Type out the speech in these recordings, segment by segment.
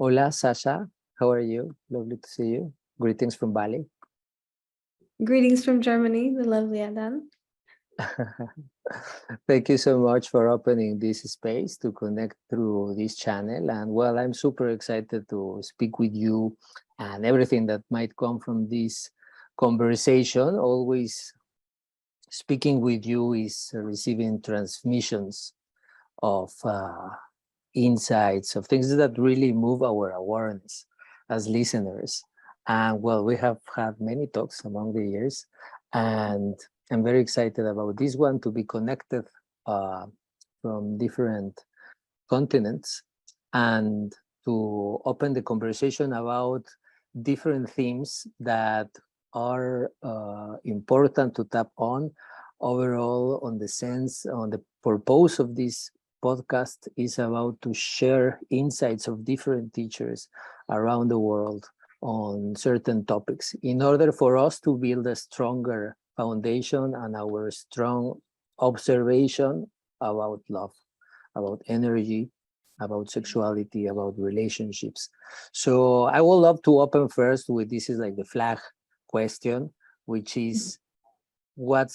Hola, Sasha. How are you? Lovely to see you. Greetings from Bali. Greetings from Germany, the lovely Adán. Thank you so much for opening this space to connect through this channel. And well, I'm super excited to speak with you and everything that might come from this conversation. Always speaking with you is receiving transmissions of insights, of things that really move our awareness as listeners. And well, we have had many talks among the years, and I'm very excited about this one to be connected from different continents and to open the conversation about different themes that are important to tap on overall on the sense, on the purpose of this podcast is about to share insights of different teachers around the world on certain topics in order for us to build a stronger foundation and our strong observation about love, about energy, about sexuality, about relationships. So I would love to open first with this is like the flag question, which is what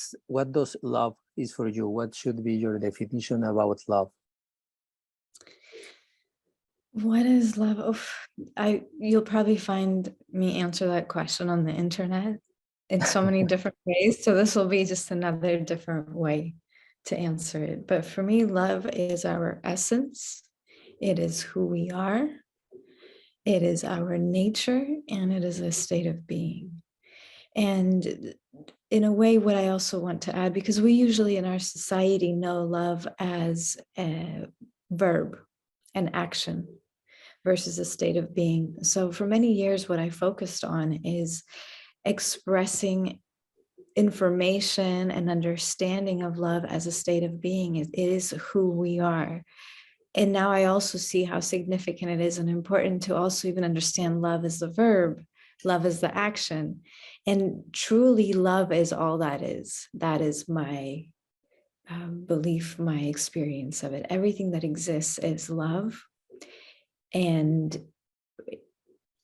does love is for you? What should be your definition about love? What is love? You'll probably find me answer that question on the internet in so many different ways. So this will be just another different way to answer it. But for me, love is our essence. It is who we are. It is our nature, and it is a state of being. And in a way, what I also want to add, because we usually in our society know love as a verb, an action, versus a state of being. So for many years, what I focused on is expressing information and understanding of love as a state of being. It is who we are. And now I also see how significant it is and important to also even understand love as the verb, love is the action. And truly love is all that is. That is my belief, my experience of it. Everything that exists is love. And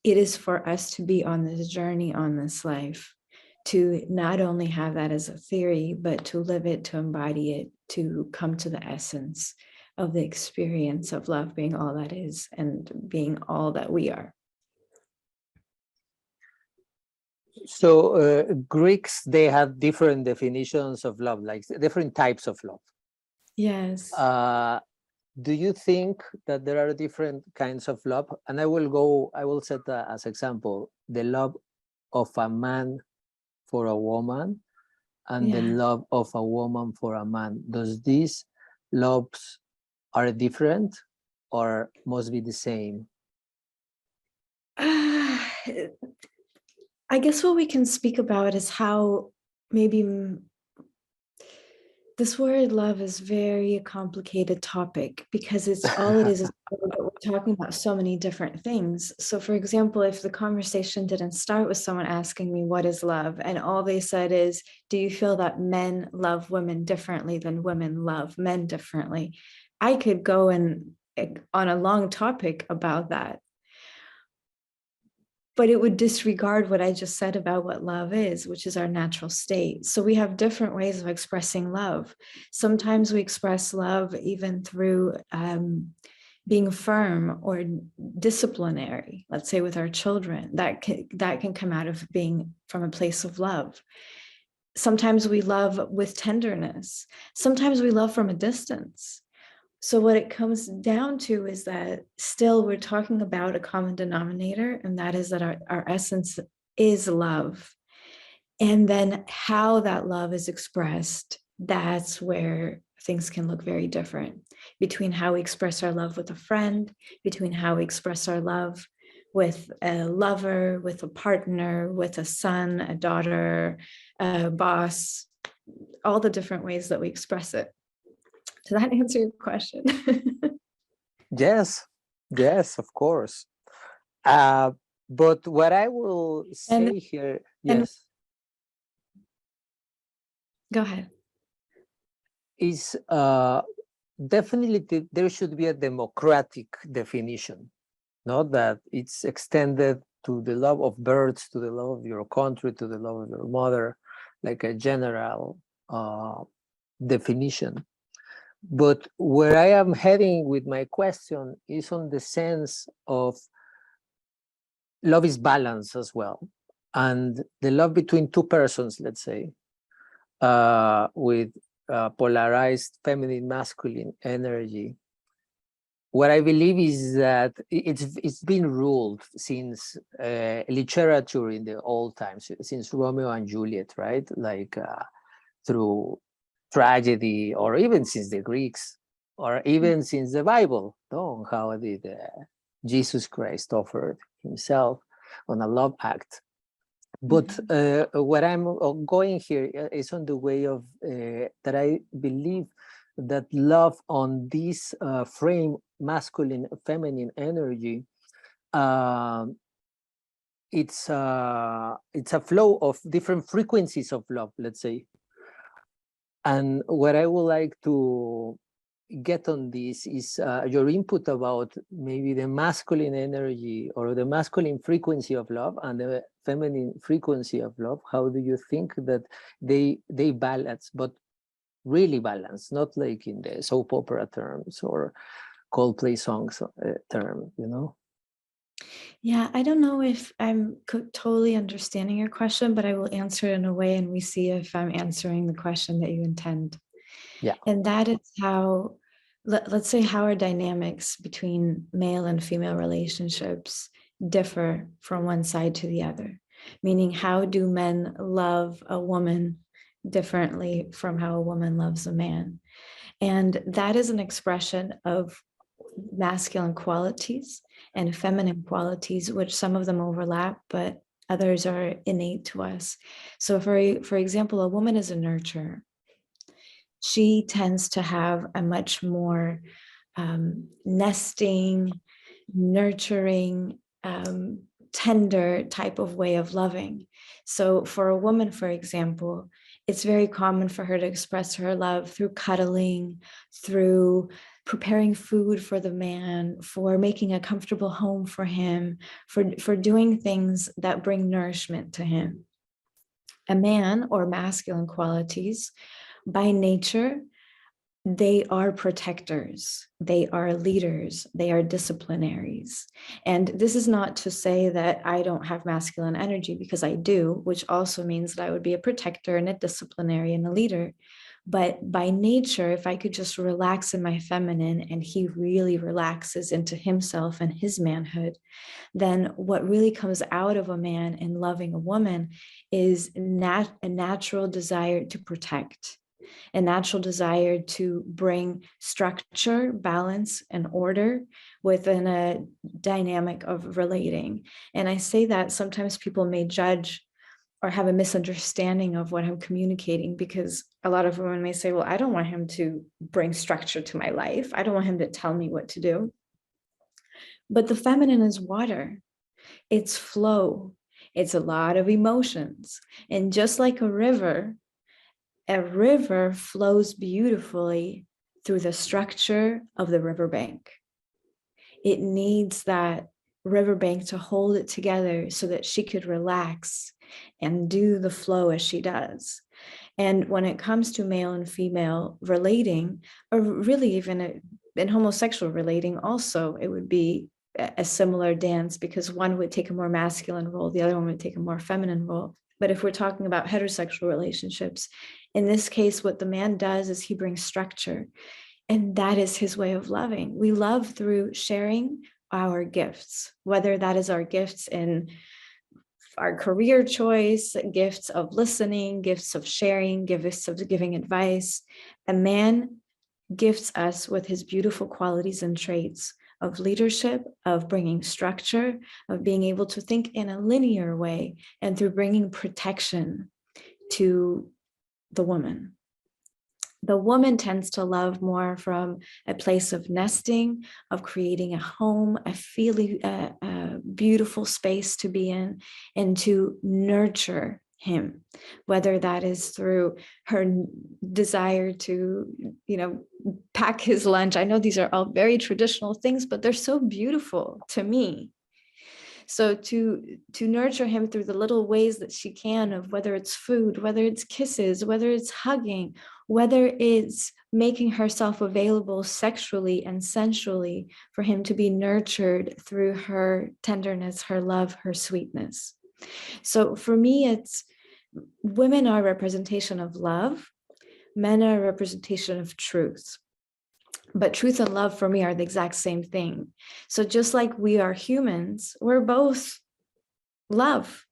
it is for us to be on this journey, on this life, to not only have that as a theory, but to live it, to embody it, to come to the essence of the experience of love being all that is and being all that we are. So Greeks, they have different definitions of love, like different types of love. Yes. Do you think that there are different kinds of love? And I will set as example, the love of a man for a woman and the love of a woman for a man. Does these loves are different or must be the same? I guess what we can speak about is how maybe this word love is very complicated topic because it's all it is we're talking about so many different things. So for example, if the conversation didn't start with someone asking me what is love and all they said is, do you feel that men love women differently than women love men differently? I could go on a long topic about that. But it would disregard what I just said about what love is, which is our natural state. So we have different ways of expressing love. Sometimes we express love even through being firm or disciplinary, let's say with our children. That can come out of being from a place of love. Sometimes we love with tenderness. Sometimes we love from a distance. So what it comes down to is that still we're talking about a common denominator, and that is that our essence is love. And then how that love is expressed, that's where things can look very different between how we express our love with a friend, between how we express our love with a lover, with a partner, with a son, a daughter, a boss, all the different ways that we express it. Does that answer your question? Yes, of course. But what I will say here, yes. Go ahead. Is definitely there should be a democratic definition not that it's extended to the love of birds, to the love of your country, to the love of your mother, like a general definition. But where I am heading with my question is on the sense of love is balance as well. And the love between two persons, let's say, with polarized feminine, masculine energy. What I believe is that it's been ruled since literature in the old times, since Romeo and Juliet, right? Like through tragedy, or even since the Greeks, or even since the Bible, no? How did Jesus Christ offered himself on a love act. But what I'm going here is on the way of that I believe that love on this frame, masculine, feminine energy, it's a flow of different frequencies of love, let's say. And what I would like to get on this is your input about maybe the masculine energy or the masculine frequency of love and the feminine frequency of love. How do you think that they balance, but really balance, not like in the soap opera terms or Coldplay songs term, you know? Yeah, I don't know if I'm totally understanding your question, but I will answer it in a way and we see if I'm answering the question that you intend. Yeah. And that is how, let's say, how our dynamics between male and female relationships differ from one side to the other. Meaning, how do men love a woman differently from how a woman loves a man? And that is an expression of masculine qualities and feminine qualities, which some of them overlap, but others are innate to us. So for example, a woman is a nurturer. She tends to have a much more nesting, nurturing, tender type of way of loving. So for a woman, for example, it's very common for her to express her love through cuddling, through preparing food for the man, for making a comfortable home for him, for doing things that bring nourishment to him. A man, or masculine qualities, by nature, they are protectors, they are leaders, they are disciplinaries. And this is not to say that I don't have masculine energy, because I do, which also means that I would be a protector and a disciplinary and a leader. But by nature, if I could just relax in my feminine and he really relaxes into himself and his manhood, then what really comes out of a man in loving a woman is a natural desire to protect, a natural desire to bring structure, balance, and order within a dynamic of relating. And I say that sometimes people may judge or have a misunderstanding of what I'm communicating, because a lot of women may say, well, I don't want him to bring structure to my life. I don't want him to tell me what to do. But the feminine is water. It's flow. It's a lot of emotions. And just like a river flows beautifully through the structure of the riverbank. It needs that riverbank to hold it together so that she could relax and do the flow as she does. And when it comes to male and female relating, or really even in homosexual relating also, it would be a similar dance, because one would take a more masculine role, the other one would take a more feminine role. But if we're talking about heterosexual relationships, in this case, what the man does is he brings structure, and that is his way of loving. We love through sharing our gifts, whether that is our gifts in our career choice, gifts of listening, gifts of sharing, gifts of giving advice. A man gifts us with his beautiful qualities and traits of leadership, of bringing structure, of being able to think in a linear way, and through bringing protection to the woman. The woman tends to love more from a place of nesting, of creating a home, a beautiful space to be in, and to nurture him, whether that is through her desire to, pack his lunch. I know these are all very traditional things, but they're so beautiful to me. So to nurture him through the little ways that she can, of whether it's food, whether it's kisses, whether it's hugging, whether it's making herself available sexually and sensually for him to be nurtured through her tenderness, her love, her sweetness. So for me, it's women are a representation of love, men are a representation of truth. But truth and love for me are the exact same thing. So just like we are humans, we're both love,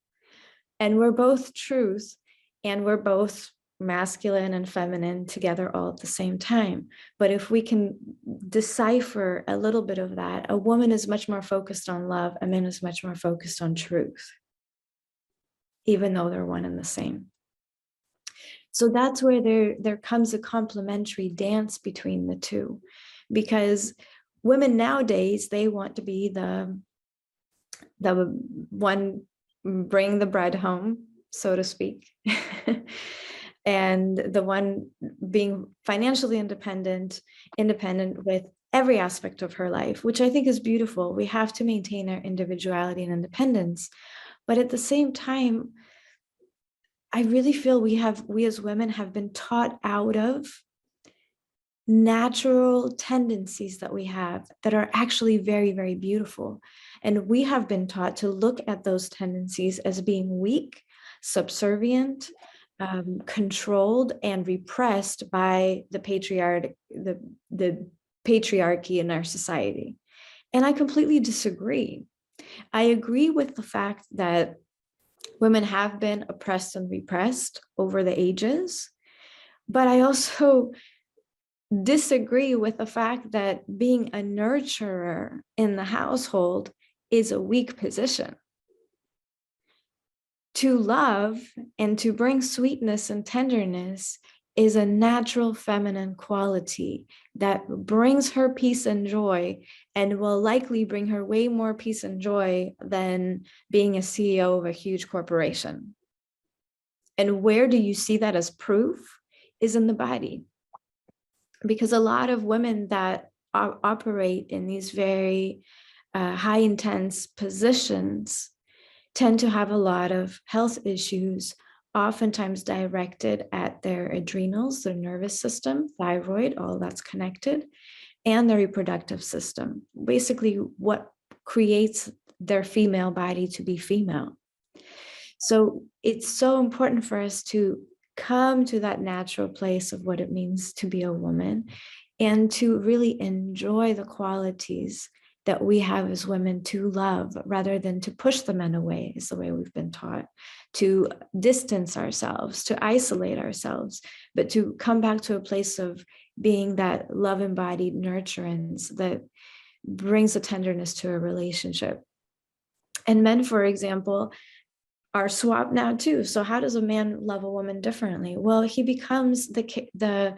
and we're both truth, and we're both masculine and feminine together all at the same time. But if we can decipher a little bit of that, a woman is much more focused on love, a man is much more focused on truth, even though they're one and the same. So that's where there comes a complementary dance between the two, because women nowadays, they want to be the one bring the bread home, so to speak, and the one being financially independent with every aspect of her life, which I think is beautiful. We have to maintain our individuality and independence, but at the same time, I really feel we as women have been taught out of natural tendencies that we have that are actually very, very beautiful. And we have been taught to look at those tendencies as being weak, subservient, controlled, and repressed by the patriarchy in our society. And I completely disagree. I agree with the fact that women have been oppressed and repressed over the ages, but I also disagree with the fact that being a nurturer in the household is a weak position. To love and to bring sweetness and tenderness is a natural feminine quality that brings her peace and joy, and will likely bring her way more peace and joy than being a CEO of a huge corporation. And where do you see that as proof? Is in the body. Because a lot of women that operate in these very high intense positions tend to have a lot of health issues, oftentimes directed at their adrenals, their nervous system, thyroid, all that's connected, and their reproductive system. Basically, what creates their female body to be female. So it's so important for us to come to that natural place of what it means to be a woman, and to really enjoy the qualities that we have as women to love, rather than to push the men away, is the way we've been taught, to distance ourselves, to isolate ourselves, but to come back to a place of being that love embodied nurturance that brings a tenderness to a relationship. And men, for example, are swapped now too. So how does a man love a woman differently? Well, he becomes the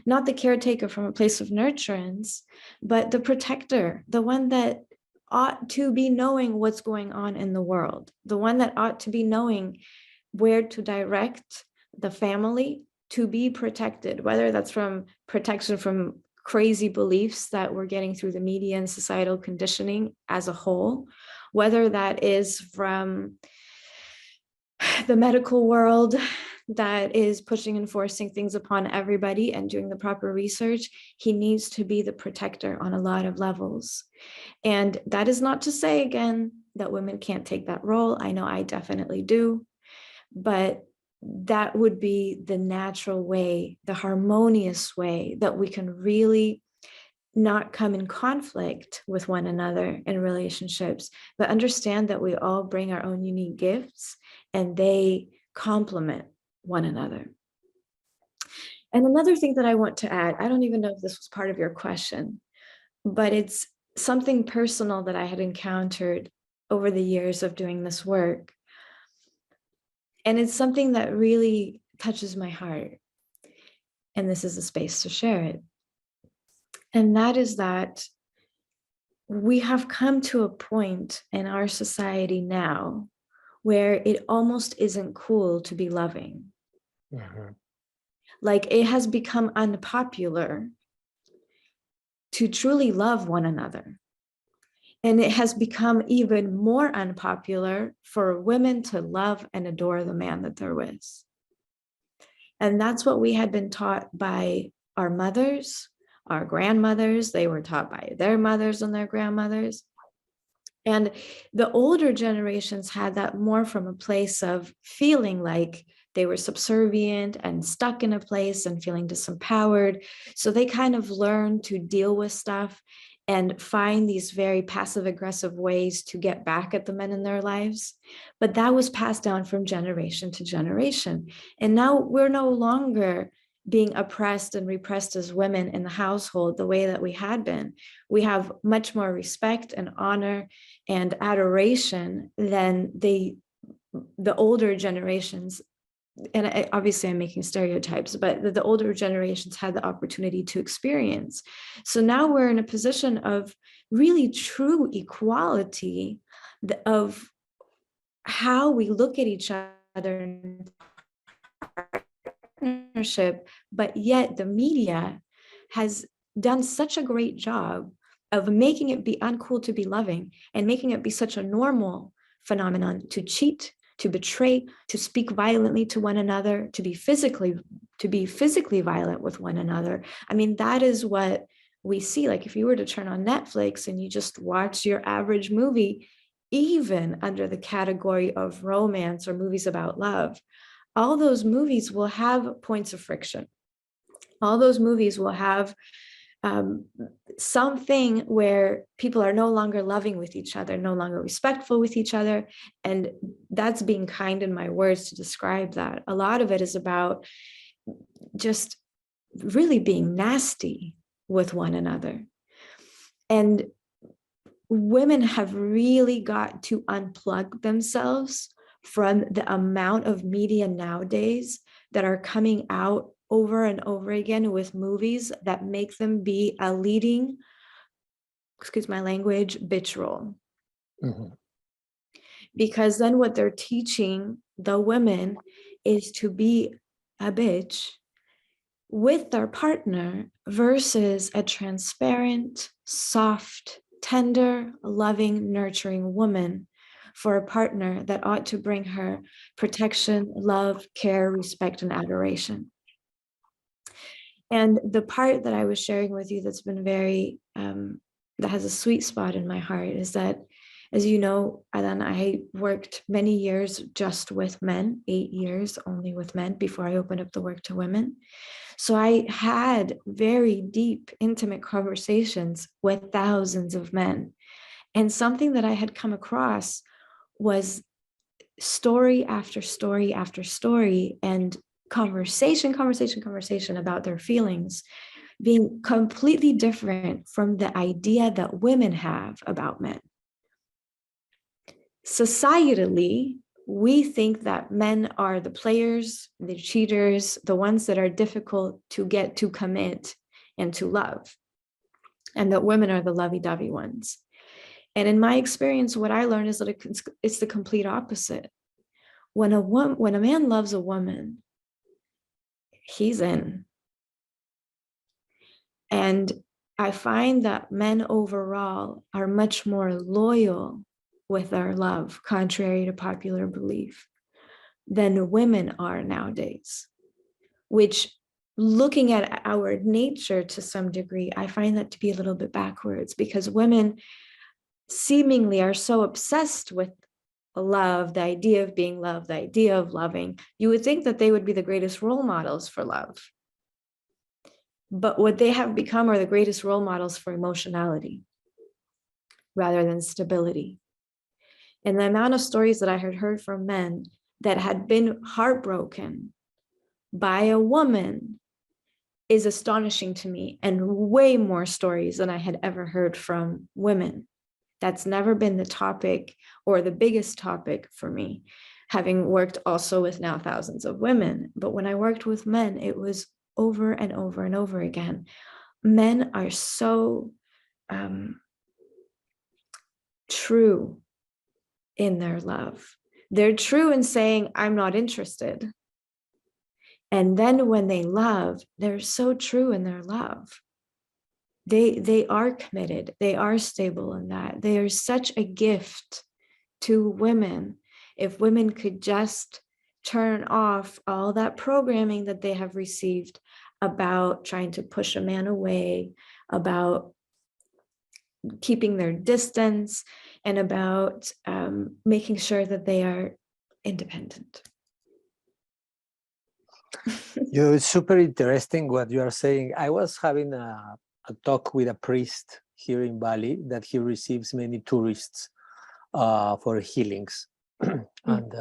not the caretaker from a place of nurturance, but the protector, the one that ought to be knowing what's going on in the world, the one that ought to be knowing where to direct the family to be protected, whether that's from protection from crazy beliefs that we're getting through the media and societal conditioning as a whole, whether that is from the medical world that is pushing and forcing things upon everybody and doing the proper research. He needs to be the protector on a lot of levels. And that is not to say, again, that women can't take that role. I know I definitely do, but that would be the natural way, the harmonious way that we can really not come in conflict with one another in relationships, but understand that we all bring our own unique gifts and they complement one another. And another thing that I want to add, I don't even know if this was part of your question, but it's something personal that I had encountered over the years of doing this work. And it's something that really touches my heart. And this is a space to share it. And that is that we have come to a point in our society now where it almost isn't cool to be loving. Mhm. Like it has become unpopular to truly love one another. And it has become even more unpopular for women to love and adore the man that they're with. And that's what we had been taught by our mothers, our grandmothers. They were taught by their mothers and their grandmothers. And the older generations had that more from a place of feeling like they were subservient and stuck in a place and feeling disempowered. So they kind of learned to deal with stuff and find these very passive aggressive ways to get back at the men in their lives. But that was passed down from generation to generation. And now we're no longer being oppressed and repressed as women in the household the way that we had been. We have much more respect and honor and adoration than the older generations. And obviously I'm making stereotypes, but the older generations had the opportunity to experience. So now we're in a position of really true equality of how we look at each other in partnership, but yet the media has done such a great job of making it be uncool to be loving and making it be such a normal phenomenon to cheat, to betray, to speak violently to one another, to be physically violent with one another. I mean, that is what we see. Like if you were to turn on Netflix and you just watch your average movie, even under the category of romance or movies about love, all those movies will have points of friction. All those movies will have something where people are no longer loving with each other, no longer respectful with each other. And that's being kind in my words to describe that. A lot of it is about just really being nasty with one another. And women have really got to unplug themselves from the amount of media nowadays that are coming out over and over again with movies that make them be a leading, excuse my language, bitch role. Mhm. Because then what they're teaching the women is to be a bitch with their partner versus a transparent, soft, tender, loving, nurturing woman for a partner that ought to bring her protection, love, care, respect, and adoration. And the part that I was sharing with you that's been very, that has a sweet spot in my heart is that, as you know, Adán, I worked many years just with men, 8 years only with men before I opened up the work to women. So I had very deep, intimate conversations with thousands of men. And something that I had come across was story after story after story and conversation about their feelings being completely different from the idea that women have about men. Societally, we think that men are the players, the cheaters, the ones that are difficult to get to commit and to love, and that women are the lovey-dovey ones. And in my experience, what I learned is that it's the complete opposite. When a man loves a woman, he's in. And I find that men overall are much more loyal with their love, contrary to popular belief, than women are nowadays, which, looking at our nature to some degree, I find that to be a little bit backwards, because women seemingly are so obsessed with love, the idea of being loved, the idea of loving. You would think that they would be the greatest role models for love. But what they have become are the greatest role models for emotionality rather than stability. And the amount of stories that I had heard from men that had been heartbroken by a woman is astonishing to me, and way more stories than I had ever heard from women. That's never been the topic or the biggest topic for me, having worked also with now thousands of women. But when I worked with men, it was over and over and over again. Men are so true in their love. They're true in saying, I'm not interested. And then when they love, they're so true in their love. They are committed. They are stable in that. They are such a gift to women. If women could just turn off all that programming that they have received about trying to push a man away, about keeping their distance, and about making sure that they are independent. It's super interesting what you are saying. I was having a talk with a priest here in Bali that he receives many tourists for healings and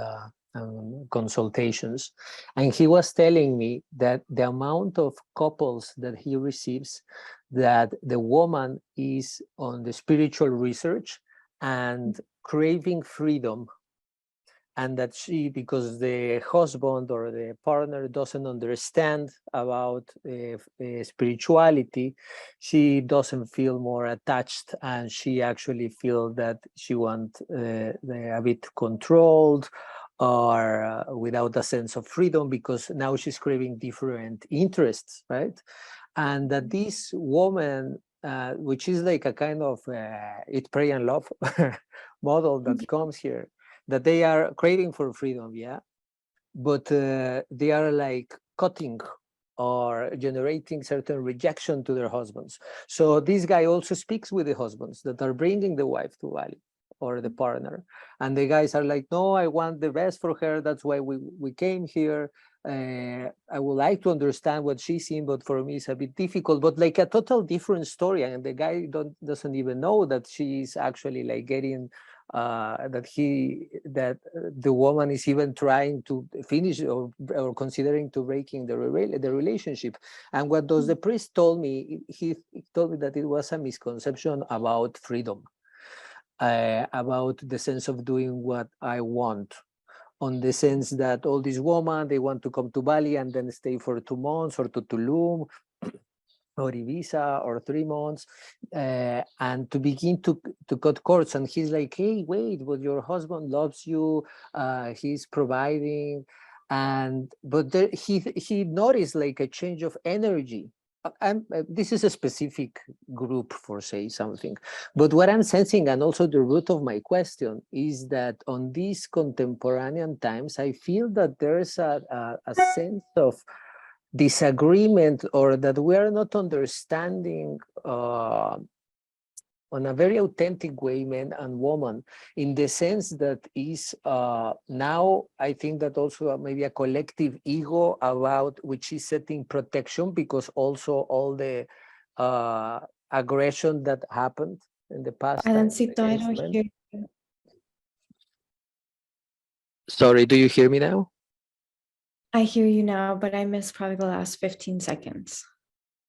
consultations. And he was telling me that the amount of couples that he receives, that the woman is on the spiritual research and craving freedom, and that she, because the husband or the partner doesn't understand about spirituality, she doesn't feel more attached, and she actually feels that she wants a bit controlled or without a sense of freedom, because now she's craving different interests, right? And that this woman, which is like a kind of eat, pray, and love model that comes here, that they are craving for freedom, yeah, but they are like cutting or generating certain rejection to their husbands. So this guy also speaks with the husbands that are bringing the wife to Bali or the partner, and the guys are like, no, I want the best for her, that's why we came here. I would like to understand what she's seeing, but for me it's a bit difficult. But like a total different story, and the guy doesn't even know that she's actually like getting that the woman is even trying to finish or considering to breaking the relationship. And what does the priest told me? He told me that it was a misconception about freedom, about the sense of doing what I want, on the sense that all these women, they want to come to Bali and then stay for 2 months, or to Tulum or Ibiza, or 3 months, and to begin to cut cords. And he's like, hey, wait, but your husband loves you, he's providing. But there, he noticed like a change of energy. This is a specific group for say something, but what I'm sensing, and also the root of my question, is that on these contemporary times, I feel that there's a sense of disagreement, or that we are not understanding on a very authentic way, men and women, in the sense that is now, I think that also maybe a collective ego about which is setting protection, because also all the aggression that happened in the past times Adancito, I against don't men. hear you. Sorry, do you hear me now? I hear you now, but I missed probably the last 15 seconds.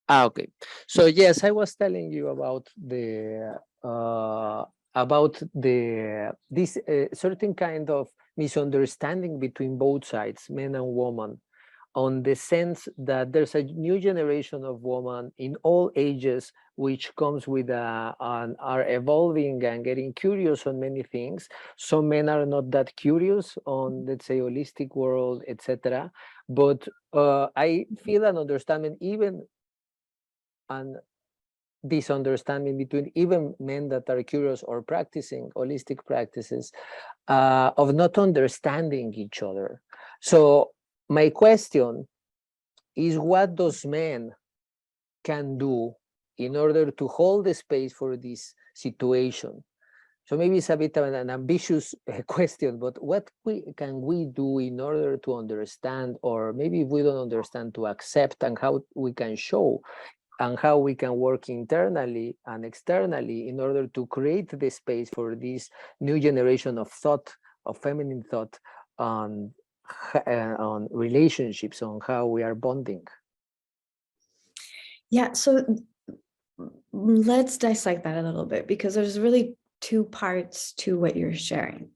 Okay. So yes, I was telling you about this certain kind of misunderstanding between both sides, men and women, on the sense that there's a new generation of women in all ages, which comes with are evolving and getting curious on many things. Some men are not that curious on, let's say, holistic world, etc. But I feel an understanding, even and this understanding between even men that are curious or practicing holistic practices, of not understanding each other. So my question is, what those men can do in order to hold the space for this situation? So maybe it's a bit of an ambitious question, but what can we do in order to understand, or maybe if we don't understand, to accept, and how we can show, and how we can work internally and externally in order to create the space for this new generation of thought, of feminine thought, on relationships, on how we are bonding. Yeah, so let's dissect that a little bit, because there's really 2 parts to what you're sharing.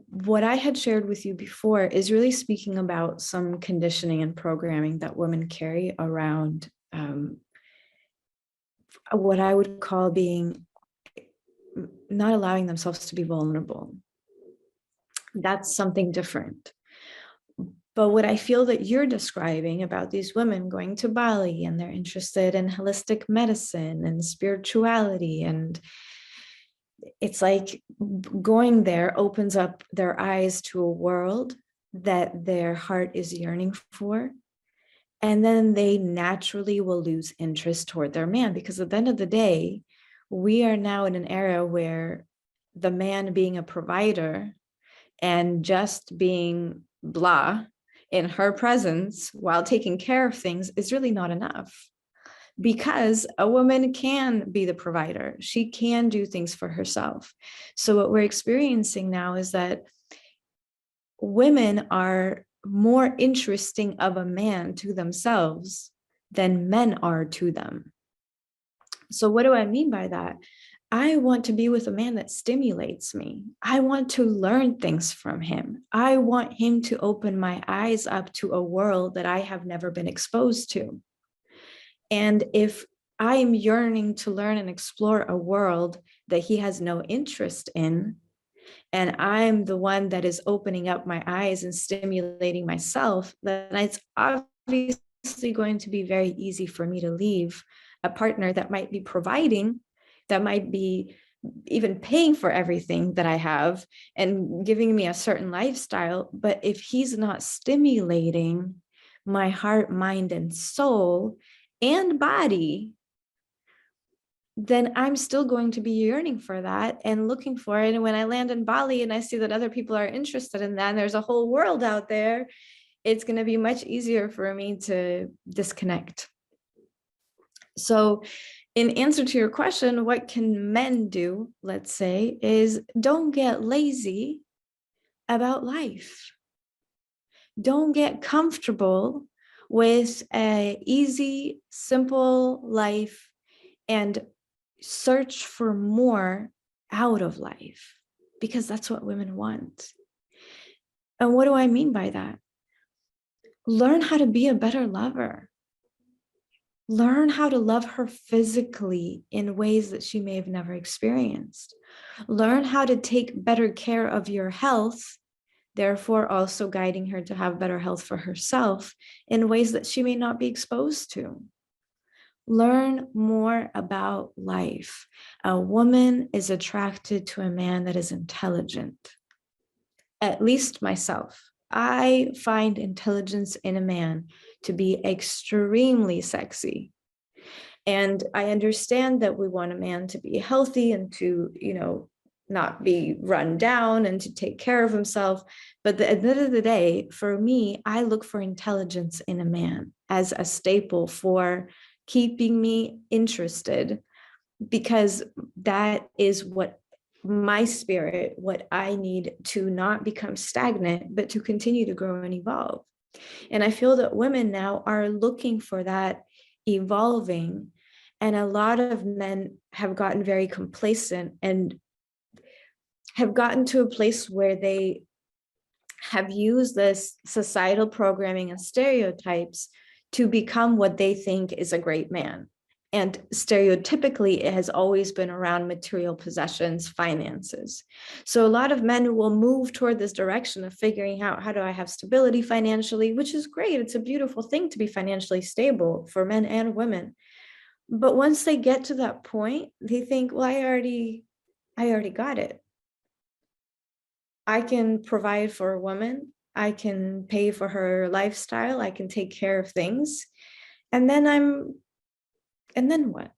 What I had shared with you before is really speaking about some conditioning and programming that women carry around what I would call being not allowing themselves to be vulnerable. That's something different. But what I feel that you're describing about these women going to Bali and they're interested in holistic medicine and spirituality, and it's like going there opens up their eyes to a world that their heart is yearning for. And then they naturally will lose interest toward their man, because at the end of the day, we are now in an era where the man being a provider and just being blah in her presence while taking care of things is really not enough, because a woman can be the provider. She can do things for herself. So what we're experiencing now is that women are more interesting of a man to themselves than men are to them. So what do I mean by that? I want to be with a man that stimulates me. I want to learn things from him. I want him to open my eyes up to a world that I have never been exposed to. And if I am yearning to learn and explore a world that he has no interest in, and I'm the one that is opening up my eyes and stimulating myself, then it's obviously going to be very easy for me to leave a partner that might be providing, that might be even paying for everything that I have and giving me a certain lifestyle. But if he's not stimulating my heart, mind, and soul and body, then I'm still going to be yearning for that and looking for it. And when I land in Bali and I see that other people are interested in that, and there's a whole world out there, it's going to be much easier for me to disconnect. So in answer to your question, what can men do, let's say, is don't get lazy about life. Don't get comfortable with an easy, simple life and search for more out of life, because that's what women want. And what do I mean by that? Learn how to be a better lover. Learn how to love her physically in ways that she may have never experienced. Learn how to take better care of your health, therefore also guiding her to have better health for herself in ways that she may not be exposed to. Learn more about life. A woman is attracted to a man that is intelligent. At least myself. I find intelligence in a man to be extremely sexy. And I understand that we want a man to be healthy and to, not be run down and to take care of himself. But at the end of the day, for me, I look for intelligence in a man as a staple for keeping me interested, because that is what my spirit, what I need to not become stagnant, but to continue to grow and evolve. And I feel that women now are looking for that evolving. And a lot of men have gotten very complacent and have gotten to a place where they have used this societal programming and stereotypes to become what they think is a great man. And stereotypically, it has always been around material possessions, finances. So a lot of men will move toward this direction of figuring out, how do I have stability financially, which is great. It's a beautiful thing to be financially stable for men and women. But once they get to that point, they think, well, I already got it. I can provide for a woman. I can pay for her lifestyle. I can take care of things. And then what?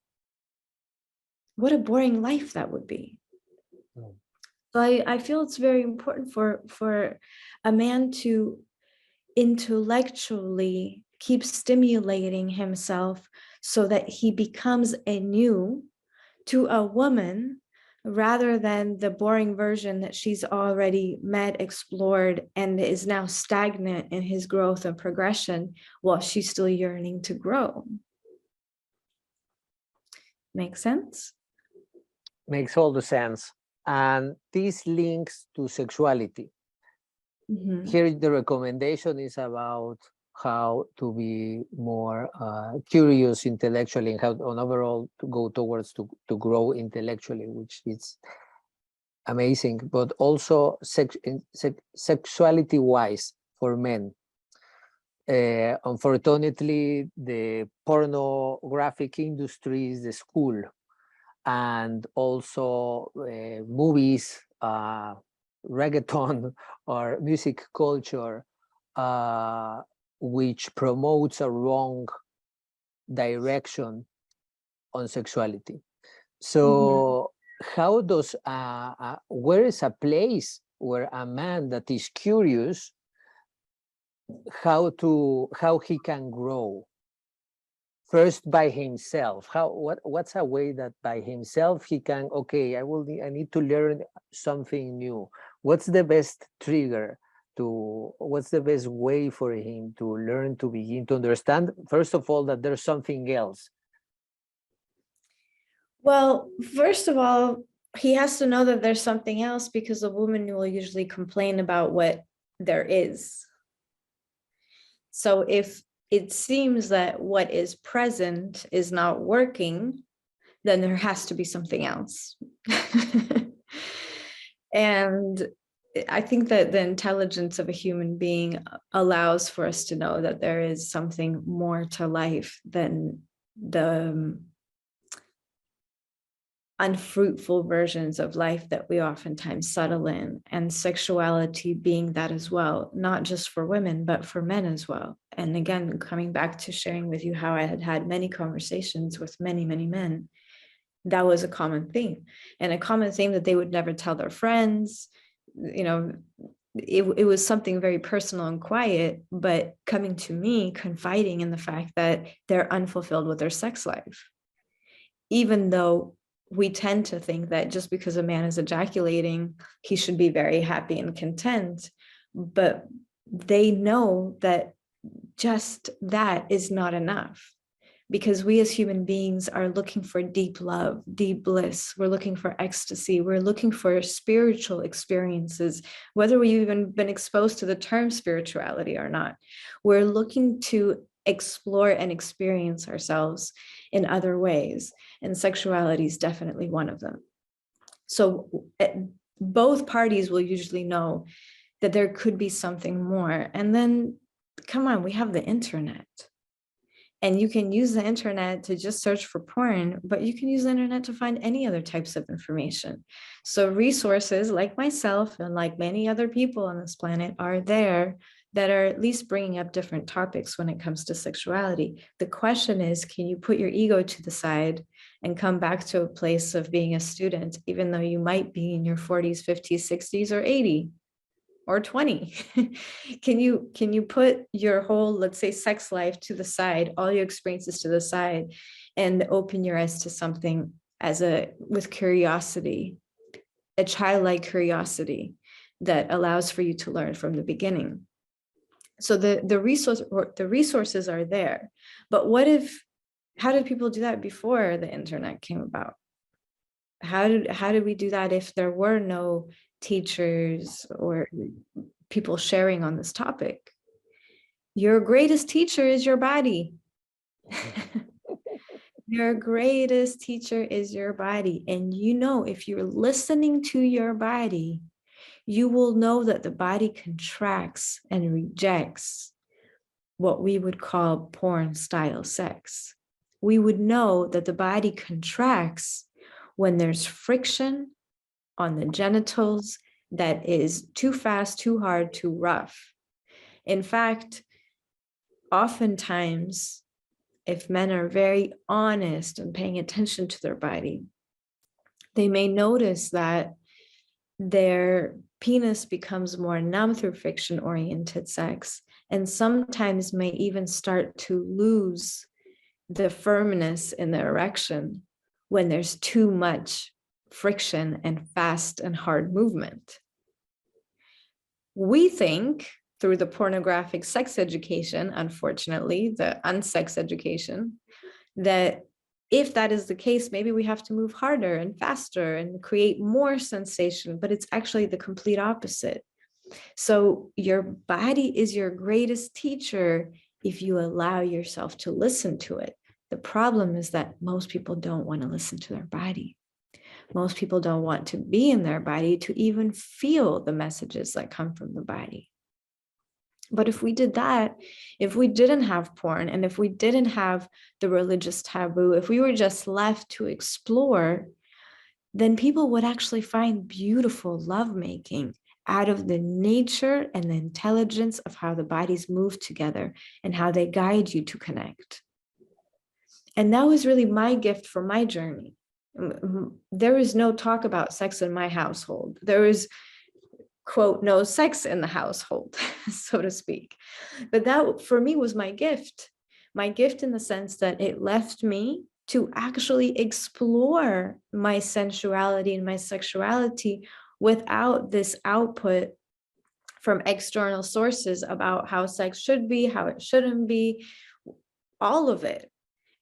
What a boring life that would be. So I feel it's very important for a man to intellectually keep stimulating himself so that he becomes anew to a woman, rather than the boring version that she's already met, explored, and is now stagnant in his growth and progression while she's still yearning to grow. Make sense? Makes all the sense. And this links to sexuality. Mm-hmm. Here, the recommendation is about how to be more curious intellectually, and how on overall to go towards to grow intellectually, which is amazing, but also sexuality-wise for men. Unfortunately, the pornographic industry is the school, and also movies, reggaeton or music culture, which promotes a wrong direction on sexuality. So how does, where is a place where a man that is curious, how he can grow? First by himself, what's a way that by himself he can, okay, I need to learn something new. What's the best trigger what's the best way for him to learn, to begin to understand, first of all, that there's something else? Well, first of all, he has to know that there's something else, because a woman will usually complain about what there is. So if it seems that what is present is not working, then there has to be something else. And I think that the intelligence of a human being allows for us to know that there is something more to life than the unfruitful versions of life that we oftentimes settle in, and sexuality being that as well, not just for women, but for men as well. And again, coming back to sharing with you how I had had many conversations with many, many men, that was a common theme, and a common theme that they would never tell their friends. You know, it was something very personal and quiet, but coming to me, confiding in the fact that they're unfulfilled with their sex life, even though we tend to think that just because a man is ejaculating, he should be very happy and content. But they know that just that is not enough, because we as human beings are looking for deep love, deep bliss. We're looking for ecstasy. We're looking for spiritual experiences, whether we've even been exposed to the term spirituality or not. We're looking to explore and experience ourselves in other ways, and sexuality is definitely one of them. So both parties will usually know that there could be something more. And then, come on, we have the internet. And you can use the internet to just search for porn, but you can use the internet to find any other types of information. So resources like myself and like many other people on this planet are there that are at least bringing up different topics when it comes to sexuality. The question is, can you put your ego to the side and come back to a place of being a student, even though you might be in your 40s, 50s, 60s, or 80? Or 20. Can you put your whole, let's say, sex life to the side, all your experiences to the side, and open your eyes to something with curiosity, a childlike curiosity that allows for you to learn from the beginning? So the resources are there. But how did people do that before the internet came about? How did we do that if there were no teachers or people sharing on this topic? Your greatest teacher is your body. Your greatest teacher is your body. And if you're listening to your body, you will know that the body contracts and rejects what we would call porn style sex. We would know that the body contracts when there's friction on the genitals that is too fast, too hard, too rough. In fact, oftentimes, if men are very honest and paying attention to their body, they may notice that their penis becomes more numb through friction-oriented sex, and sometimes may even start to lose the firmness in the erection when there's too much friction and fast and hard movement. We think through the pornographic sex education, unfortunately, the unsex education, that if that is the case, maybe we have to move harder and faster and create more sensation, but it's actually the complete opposite. So your body is your greatest teacher if you allow yourself to listen to it. The problem is that most people don't want to listen to their body. Most people don't want to be in their body to even feel the messages that come from the body. But if we did that, if we didn't have porn, and if we didn't have the religious taboo, if we were just left to explore, then people would actually find beautiful lovemaking out of the nature and the intelligence of how the bodies move together and how they guide you to connect. And that was really my gift for my journey. There is no talk about sex in my household. There is, quote, no sex in the household, so to speak. But that for me was my gift in the sense that it left me to actually explore my sensuality and my sexuality without this output from external sources about how sex should be, how it shouldn't be, all of it.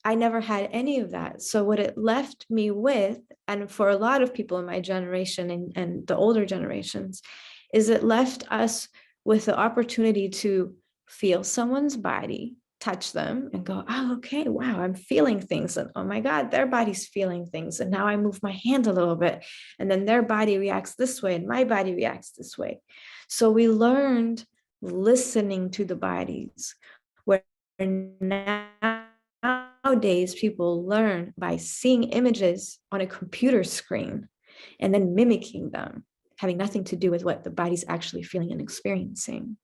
I never had any of that. So what it left me with, and for a lot of people in my generation and the older generations, is it left us with the opportunity to feel someone's body, touch them and go, oh, okay, wow, I'm feeling things. And oh my God, their body's feeling things. And now I move my hand a little bit. And then their body reacts this way and my body reacts this way. So we learned listening to the bodies, where nowadays people learn by seeing images on a computer screen and then mimicking them, having nothing to do with what the body's actually feeling and experiencing.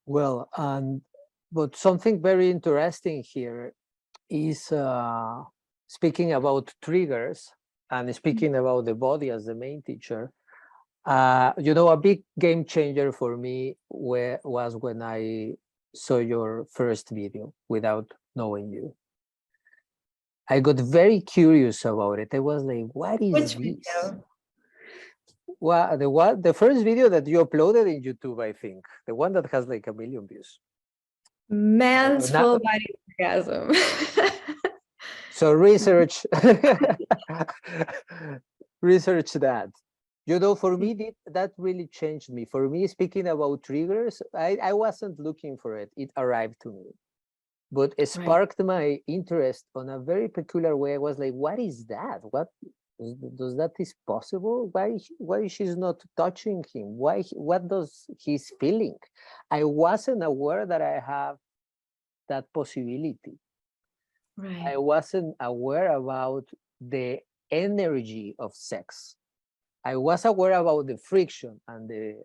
Well, but something very interesting here is speaking about triggers and speaking about the body as the main teacher. You know, a big game changer for me was when I saw your first video without knowing you. I got very curious about it. I was like, what is Which this? video? Well, the first video that you uploaded in YouTube, I think, the one that has like 1 million views. Man's full body orgasm. So research research that. You know, for me, that really changed me. For me, speaking about triggers, I wasn't looking for it. It arrived to me. But it sparked my interest on a very peculiar way. I was like, what is that? What does that is possible? Why she's not touching him? What does he's feeling? I wasn't aware that I have that possibility. Right. I wasn't aware about the energy of sex. I was aware about the friction and the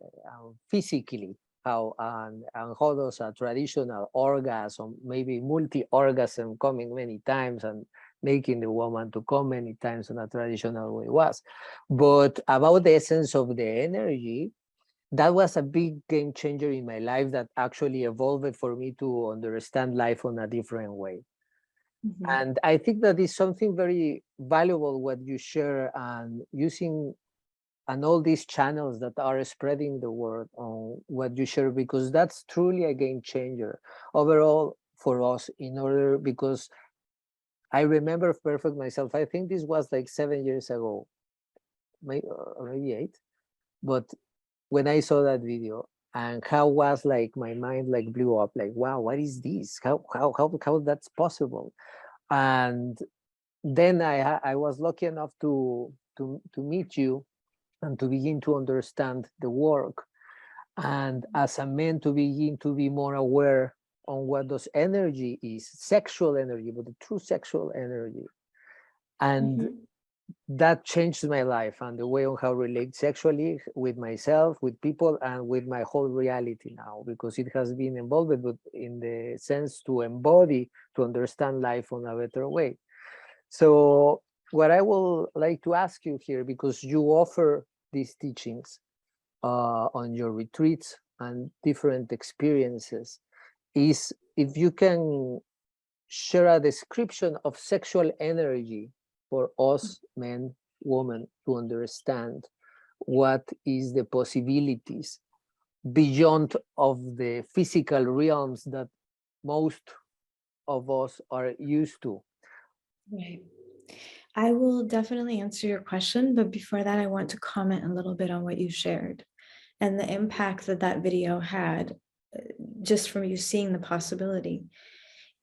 physically how and how does a traditional orgasm, maybe multi-orgasm coming many times and making the woman to come many times in a traditional way was. But about the essence of the energy, that was a big game changer in my life that actually evolved for me to understand life on a different way. Mm-hmm. And I think that is something very valuable what you share and using and all these channels that are spreading the word on what you share, because that's truly a game changer overall for us in order, because I remember perfect myself. I think this was like 7 years ago, maybe 8. But when I saw that video and how was like my mind like blew up, like, wow, what is this? How that's possible? And then I was lucky enough to meet you and to begin to understand the work, and as a man to begin to be more aware on what those energy is, sexual energy, but the true sexual energy. And that changed my life and the way on how I relate sexually with myself, with people, and with my whole reality now, because it has been involved, but in the sense to embody, to understand life on a better way. So what I would like to ask you here, because you offer these teachings on your retreats and different experiences, is if you can share a description of sexual energy for us men, women, to understand what is the possibilities beyond of the physical realms that most of us are used to. Right. I will definitely answer your question, but before that, I want to comment a little bit on what you shared and the impact that that video had just from you seeing the possibility.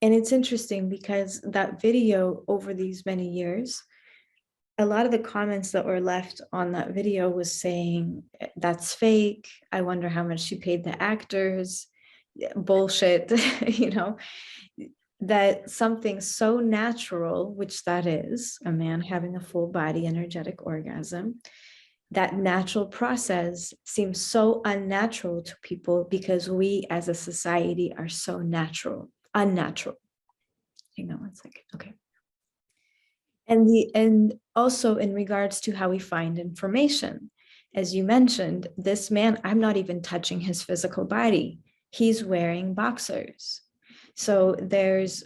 And it's interesting because that video, over these many years, a lot of the comments that were left on that video was saying, that's fake. I wonder how much she paid the actors. Bullshit, you know, that something so natural, which that is a man having a full body energetic orgasm, that natural process seems so unnatural to people because we as a society are so unnatural. You know, it's like, okay. And also in regards to how we find information, as you mentioned, this man, I'm not even touching his physical body. He's wearing boxers. So there's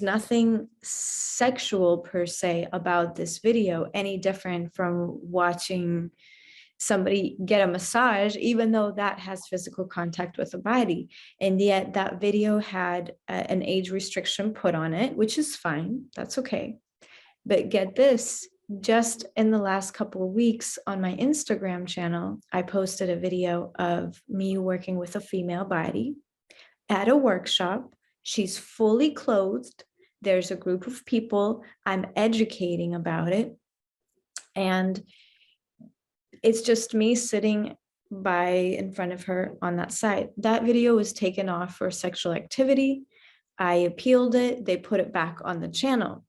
nothing sexual per se about this video, any different from watching somebody get a massage, even though that has physical contact with the body. And yet that video had an age restriction put on it, which is fine. That's okay. But get this, just in the last couple of weeks on my Instagram channel, I posted a video of me working with a female body at a workshop. She's fully clothed. There's a group of people. I'm educating about it. And it's just me sitting in front of her on that side. That video was taken off for sexual activity. I appealed it. They put it back on the channel.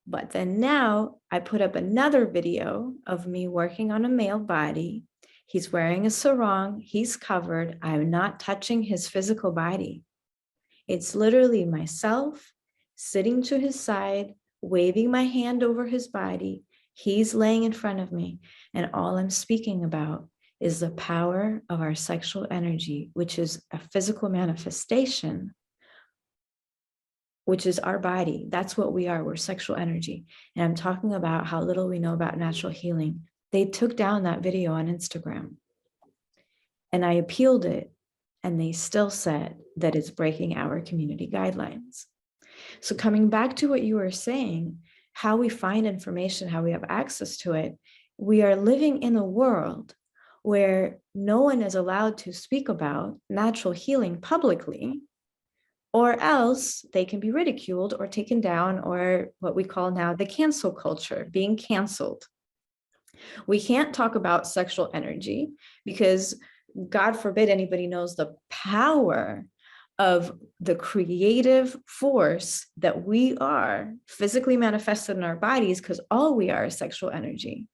But then now I put up another video of me working on a male body. He's wearing a sarong. He's covered. I'm not touching his physical body. It's literally myself sitting to his side, waving my hand over his body. He's laying in front of me. And all I'm speaking about is the power of our sexual energy, which is a physical manifestation, which is our body. That's what we are. We're sexual energy. And I'm talking about how little we know about natural healing. They took down that video on Instagram. And I appealed it. And they still said that it's breaking our community guidelines. So coming back to what you were saying, how we find information, how we have access to it, we are living in a world where no one is allowed to speak about natural healing publicly, or else they can be ridiculed or taken down, or what we call now the cancel culture, being canceled. We can't talk about sexual energy because God forbid anybody knows the power of the creative force that we are physically manifested in our bodies, because all we are is sexual energy.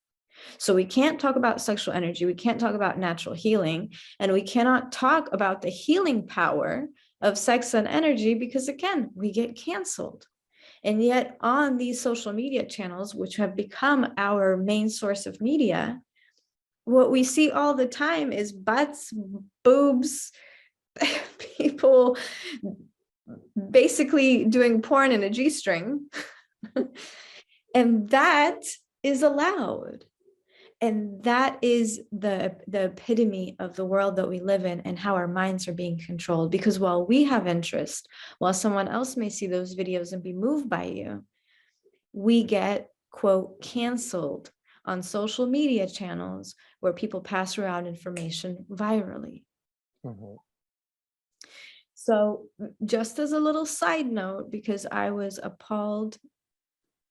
So we can't talk about sexual energy. We can't talk about natural healing, and we cannot talk about the healing power of sex and energy because, again, we get canceled. And yet on these social media channels, which have become our main source of media, what we see all the time is butts, boobs, people basically doing porn in a G-string. And that is allowed. And that is the epitome of the world that we live in and how our minds are being controlled. Because while we have interest, while someone else may see those videos and be moved by you, we get, quote, canceled on social media channels where people pass around information virally. Mhm. So just as a little side note, because I was appalled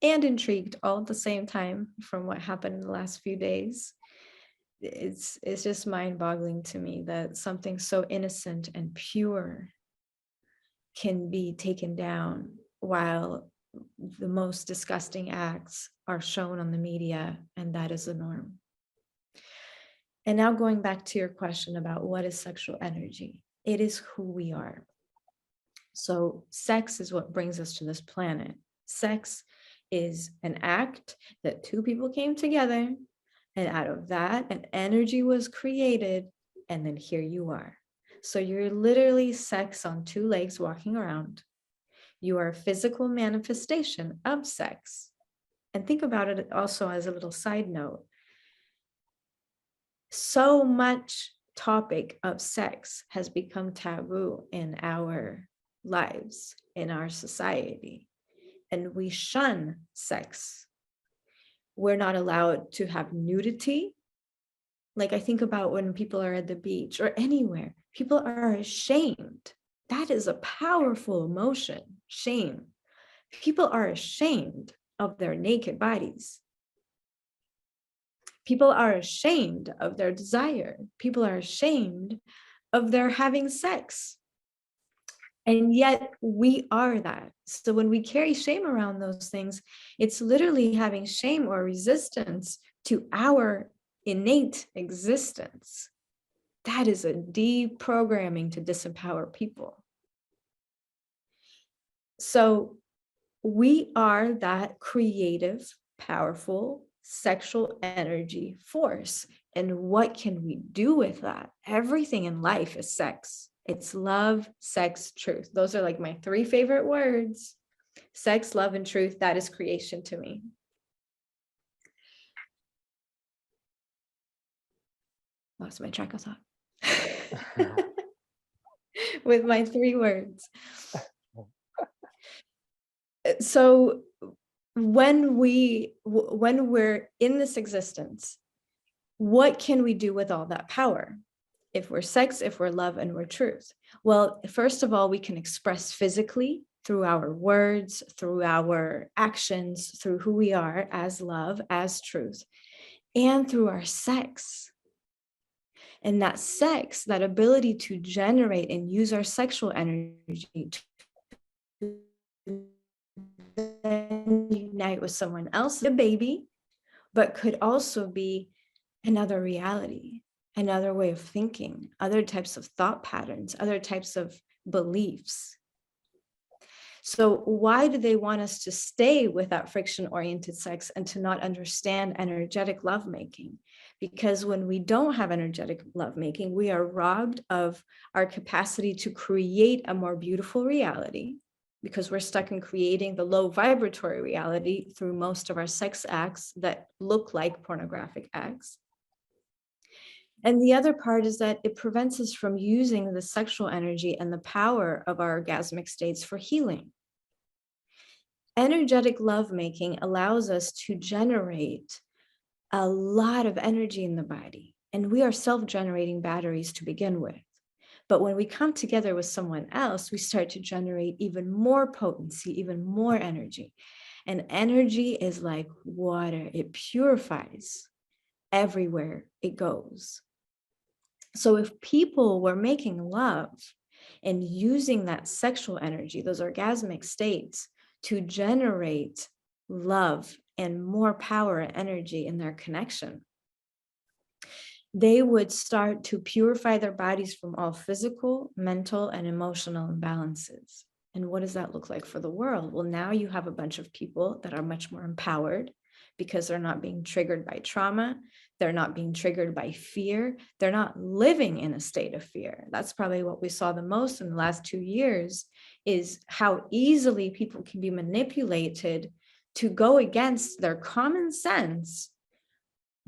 and intrigued all at the same time from what happened in the last few days, it's just mind-boggling to me that something so innocent and pure can be taken down while the most disgusting acts are shown on the media, and that is the norm. And now going back to your question about what is sexual energy, it is who we are. So sex is what brings us to this planet. Sex is an act that two people came together, and out of that, an energy was created, and then here you are. So you're literally sex on two legs walking around. You are a physical manifestation of sex. And think about it also as a little side note. So much topic of sex has become taboo in our lives, in our society, and we shun sex. We're not allowed to have nudity. Like I think about when people are at the beach or anywhere, people are ashamed. That is a powerful emotion. shame. People are ashamed of their naked bodies. People are ashamed of their desire. People are ashamed of their having sex. And yet we are that. So when we carry shame around those things, it's literally having shame or resistance to our innate existence. That is a deprogramming to disempower people. So we are that creative, powerful, sexual energy force. And what can we do with that? Everything in life is sex. It's love, sex, truth. Those are like my 3 favorite words. Sex, love, and truth. That is creation to me. Lost my track of thought. With my 3 words. So when we're in this existence, what can we do with all that power? If we're sex, if we're love, and we're truth? Well, first of all, we can express physically through our words, through our actions, through who we are as love, as truth, and through our sex. And that sex, that ability to generate and use our sexual energy to unite with someone else, a baby, but could also be another reality, another way of thinking, other types of thought patterns, other types of beliefs. So why do they want us to stay with that friction-oriented sex and to not understand energetic lovemaking? Because when we don't have energetic lovemaking, we are robbed of our capacity to create a more beautiful reality, because we're stuck in creating the low vibratory reality through most of our sex acts that look like pornographic acts. And the other part is that it prevents us from using the sexual energy and the power of our orgasmic states for healing. Energetic lovemaking allows us to generate a lot of energy in the body, and we are self-generating batteries to begin with. But when we come together with someone else, we start to generate even more potency, even more energy. And energy is like water. It purifies everywhere it goes. So if people were making love and using that sexual energy, those orgasmic states, to generate love and more power and energy in their connection, they would start to purify their bodies from all physical, mental, and emotional imbalances. And what does that look like for the world? Well, now you have a bunch of people that are much more empowered because they're not being triggered by trauma. They're not being triggered by fear. They're not living in a state of fear. That's probably what we saw the most in the last 2 years, is how easily people can be manipulated to go against their common sense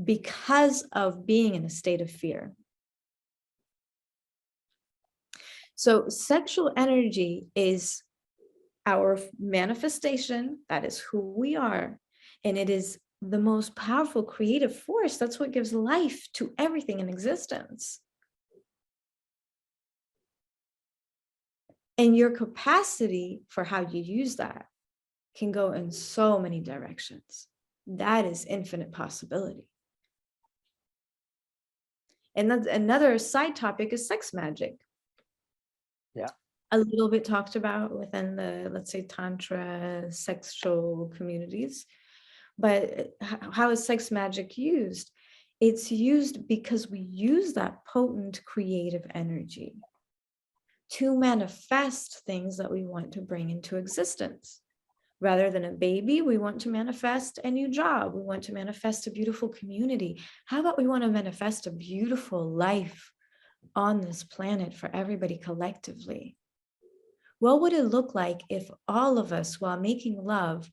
because of being in a state of fear. So sexual energy is our manifestation. That is who we are. And it is the most powerful creative force. That's what gives life to everything in existence. And your capacity for how you use that can go in so many directions. That is infinite possibility. And that's another side topic is sex magic. Yeah. A little bit talked about within the, let's say, Tantra sexual communities. But how is sex magic used? It's used because we use that potent creative energy to manifest things that we want to bring into existence. Rather than a baby, we want to manifest a new job. We want to manifest a beautiful community. How about we want to manifest a beautiful life on this planet for everybody collectively? What would it look like if all of us, while making love,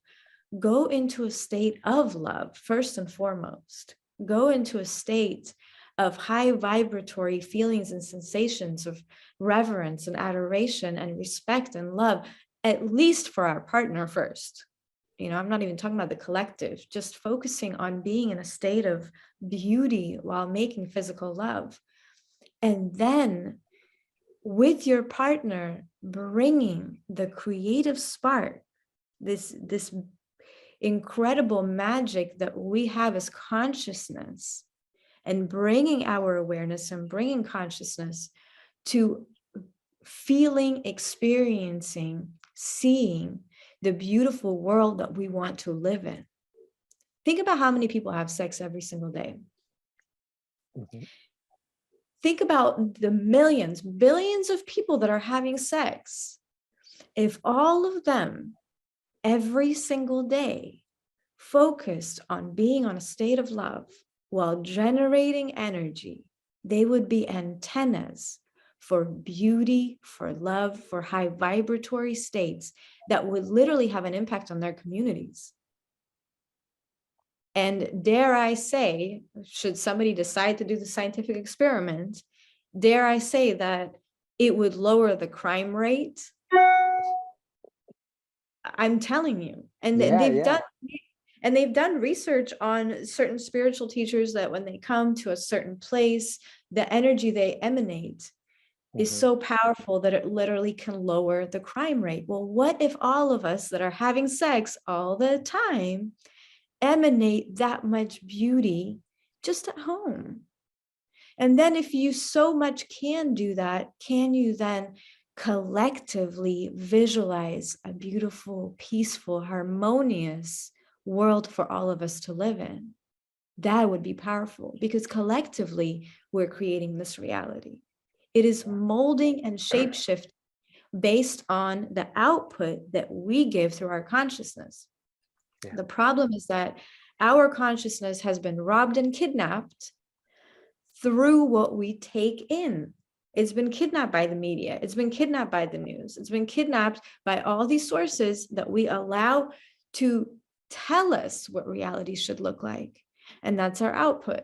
go into a state of love, first and foremost, go into a state of high vibratory feelings and sensations of reverence and adoration and respect and love, at least for our partner first. You know, I'm not even talking about the collective, just focusing on being in a state of beauty while making physical love. And then with your partner, bringing the creative spark, this incredible magic that we have as consciousness, and bringing our awareness and bringing consciousness to feeling, experiencing, seeing the beautiful world that we want to live in. Think about how many people have sex every single day. Mm-hmm. Think about the millions, billions of people that are having sex. If all of them every single day focused on being on a state of love while generating energy, they would be antennas for beauty, for love, for high vibratory states that would literally have an impact on their communities. And dare I say, should somebody decide to do the scientific experiment, dare I say that it would lower the crime rate? I'm telling you. And they've done research on certain spiritual teachers that when they come to a certain place, the energy they emanate is so powerful that it literally can lower the crime rate. Well, what if all of us that are having sex all the time emanate that much beauty just at home? And then if you so much can do that, can you then collectively visualize a beautiful, peaceful, harmonious world for all of us to live in? That would be powerful, because collectively we're creating this reality. It is molding and shapeshift based on the output that we give through our consciousness. Yeah. The problem is that our consciousness has been robbed and kidnapped through what we take in. It's been kidnapped by the media. It's been kidnapped by the news. It's been kidnapped by all these sources that we allow to tell us what reality should look like. And that's our output.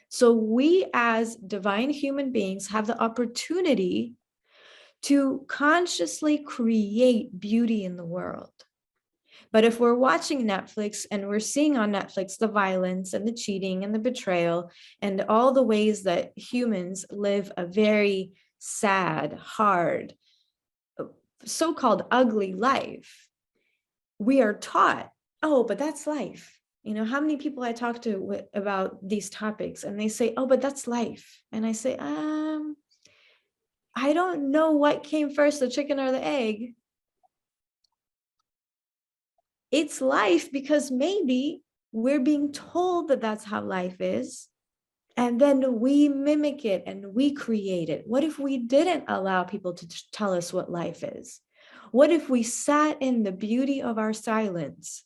So we as divine human beings have the opportunity to consciously create beauty in the world. But if we're watching Netflix and we're seeing on Netflix the violence and the cheating and the betrayal and all the ways that humans live a very sad, hard, so-called ugly life, we are taught, oh, but that's life. You know, how many people I talk to about these topics and they say, oh, but that's life. And I say, I don't know what came first, the chicken or the egg. It's life because maybe we're being told that that's how life is. And then we mimic it and we create it. What if we didn't allow people to tell us what life is? What if we sat in the beauty of our silence,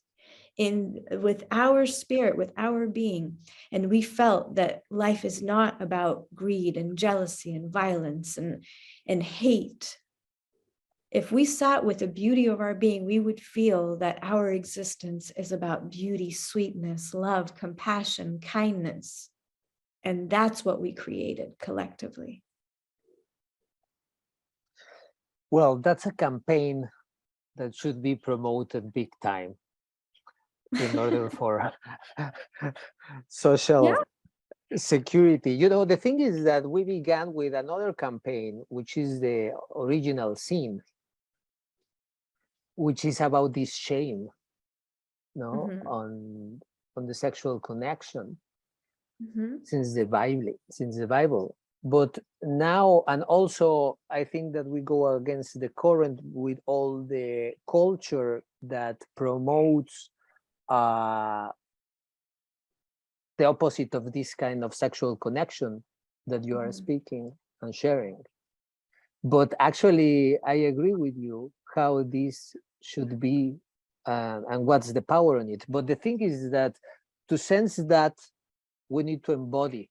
with our spirit, with our being, and we felt that life is not about greed and jealousy and violence and hate? If we sat with the beauty of our being, we would feel that our existence is about beauty, sweetness, love, compassion, kindness. And that's what we created collectively. Well, that's a campaign that should be promoted big time in order for social security. You know, the thing is that we began with another campaign, which is the original sin, which is about this shame, on the sexual connection since the Bible. But now, and also, I think that we go against the current with all the culture that promotes the opposite of this kind of sexual connection that you are speaking and sharing. But actually, I agree with you how this should be and what's the power in it. But the thing is that to sense that, we need to embody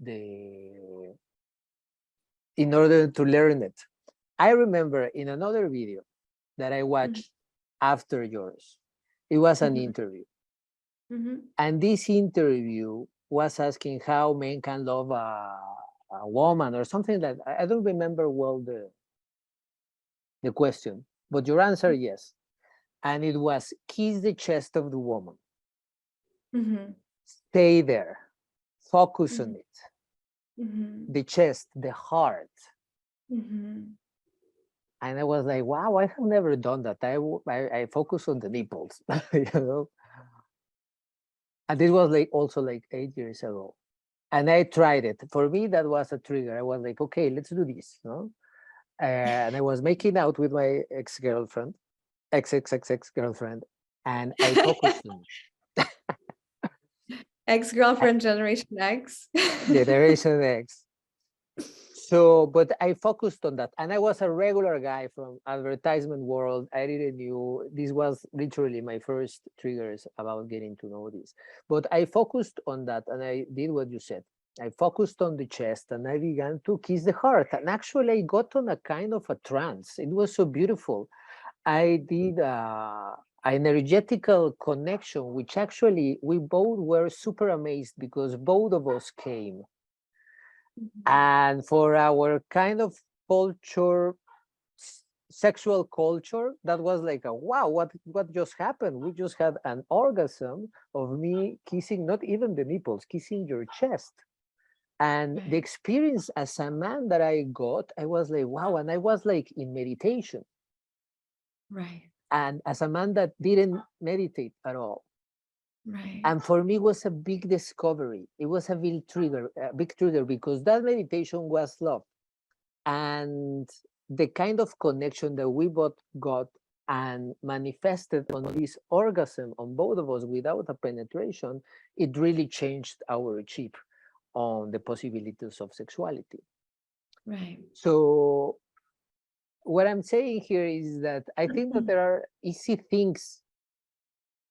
in order to learn it. I remember in another video that I watched after yours, it was an interview. And this interview was asking how men can love a woman or something like that. I don't remember well the question, but your answer, yes. And it was kiss the chest of the woman. Stay there, focus on it. the chest, the heart. Mm-hmm. And I was like, wow, I have never done that. I focus on the nipples, you know. And this was like also like 8 years ago. And I tried it. For me, that was a trigger. I was like, okay, let's do this. No? And I was making out with my ex-girlfriend, ex-girlfriend, and I focused on Ex-girlfriend Generation X. Generation X. So, but I focused on that, and I was a regular guy from advertisement world. I didn't knew this was literally my first triggers about getting to know this. But I focused on that, and I did what you said. I focused on the chest, and I began to kiss the heart. And actually, I got on a kind of a trance. It was so beautiful. I did an energetical connection, which actually we both were super amazed because both of us came. And for our kind of culture, sexual culture, that was like a wow, what just happened? We just had an orgasm of me kissing not even the nipples, kissing your chest. And the experience as a man that I got, I was like, wow, and I was like in meditation. Right. And as a man that didn't meditate at all. Right. And for me, it was a big discovery. It was a big trigger because that meditation was love. And the kind of connection that we both got and manifested on this orgasm on both of us without a penetration, it really changed our chip on the possibilities of sexuality. Right. So what I'm saying here is that I think that there are easy things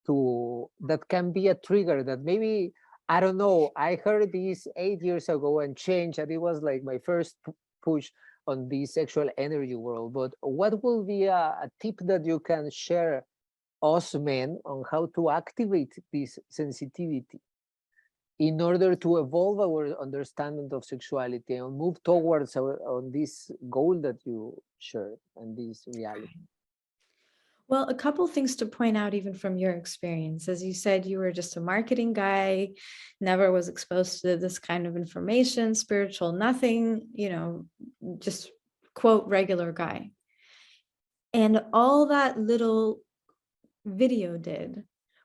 that can be a trigger that maybe, I don't know, I heard this 8 years ago and changed, and it was like my first push on the sexual energy world. But what will be a tip that you can share us men on how to activate this sensitivity in order to evolve our understanding of sexuality and move towards on this goal that you share and this reality? Well, a couple things to point out, even from your experience. As you said, you were just a marketing guy, never was exposed to this kind of information, spiritual, nothing, just quote, regular guy. And all that little video did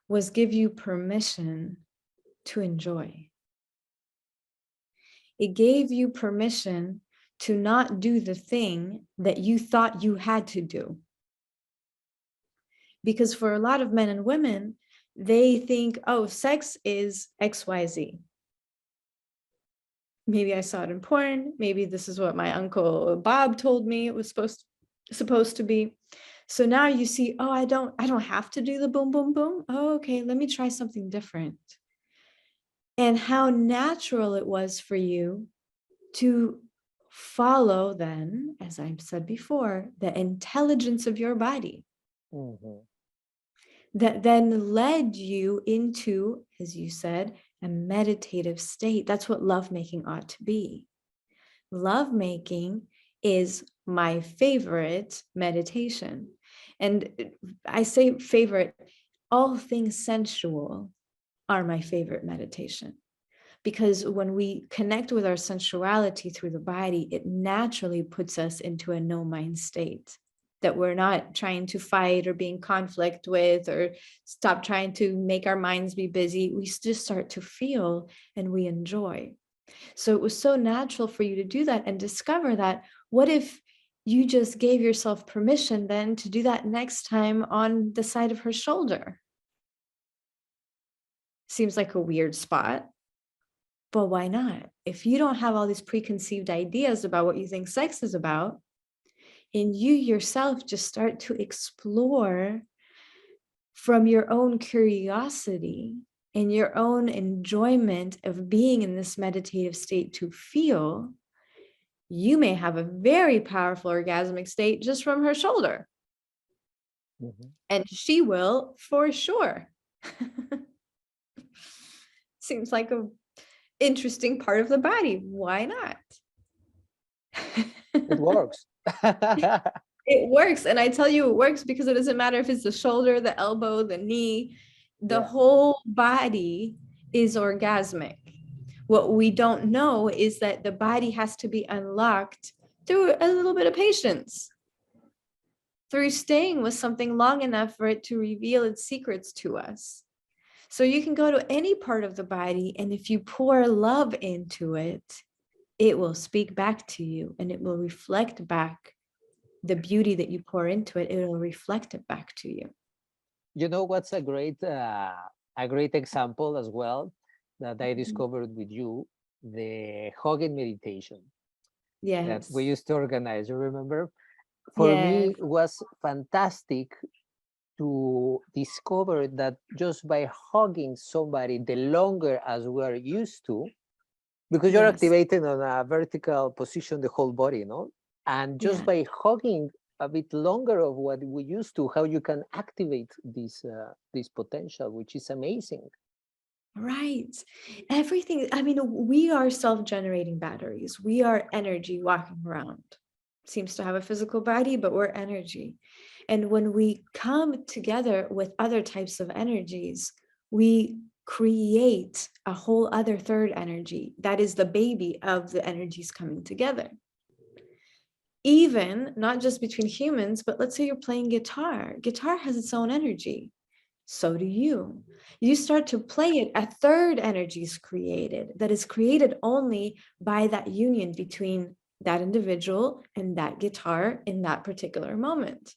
was give you permission to enjoy. It gave you permission to not do the thing that you thought you had to do. Because for a lot of men and women, they think, oh, sex is XYZ. Maybe I saw it in porn. Maybe this is what my uncle Bob told me it was supposed to be. So now you see, oh, I don't have to do the boom, boom, boom. Oh, okay, let me try something different. And how natural it was for you to follow then, as I've said before, the intelligence of your body. Mm-hmm. That then led you into, as you said, a meditative state. That's what lovemaking ought to be. Lovemaking is my favorite meditation. And I say favorite, all things sensual are my favorite meditation. Because when we connect with our sensuality through the body, it naturally puts us into a no-mind state, that we're not trying to fight or be in conflict with or stop trying to make our minds be busy. We just start to feel and we enjoy. So it was so natural for you to do that and discover that. What if you just gave yourself permission then to do that next time on the side of her shoulder? Seems like a weird spot. But why not? If you don't have all these preconceived ideas about what you think sex is about, and you yourself just start to explore from your own curiosity and your own enjoyment of being in this meditative state to feel, you may have a very powerful orgasmic state just from her shoulder. Mm-hmm. And she will for sure. Seems like a interesting part of the body. Why not? It works. It works. And I tell you, it works because it doesn't matter if it's the shoulder, the elbow, the knee, the whole body is orgasmic. What we don't know is that the body has to be unlocked through a little bit of patience, through staying with something long enough for it to reveal its secrets to us. So you can go to any part of the body, and if you pour love into it, it will speak back to you, and it will reflect back the beauty that you pour into it. It will reflect it back to you. You know what's a great example as well that I discovered with you? The hugging meditation that we Yes. used to organize. You remember? For me, Yes. it was fantastic to discover that just by hugging somebody, the longer as we are used to, because you're Yes. activating on a vertical position the whole body, no? And just Yeah. by hugging a bit longer of what we used to, how you can activate this potential, which is amazing. Right. Everything. I mean, we are self-generating batteries. We are energy walking around. Seems to have a physical body, but we're energy. And when we come together with other types of energies, we create a whole other third energy that is the baby of the energies coming together. Even not just between humans, but let's say you're playing guitar. Guitar has its own energy. So do you. You start to play it, a third energy is created that is created only by that union between that individual and that guitar in that particular moment.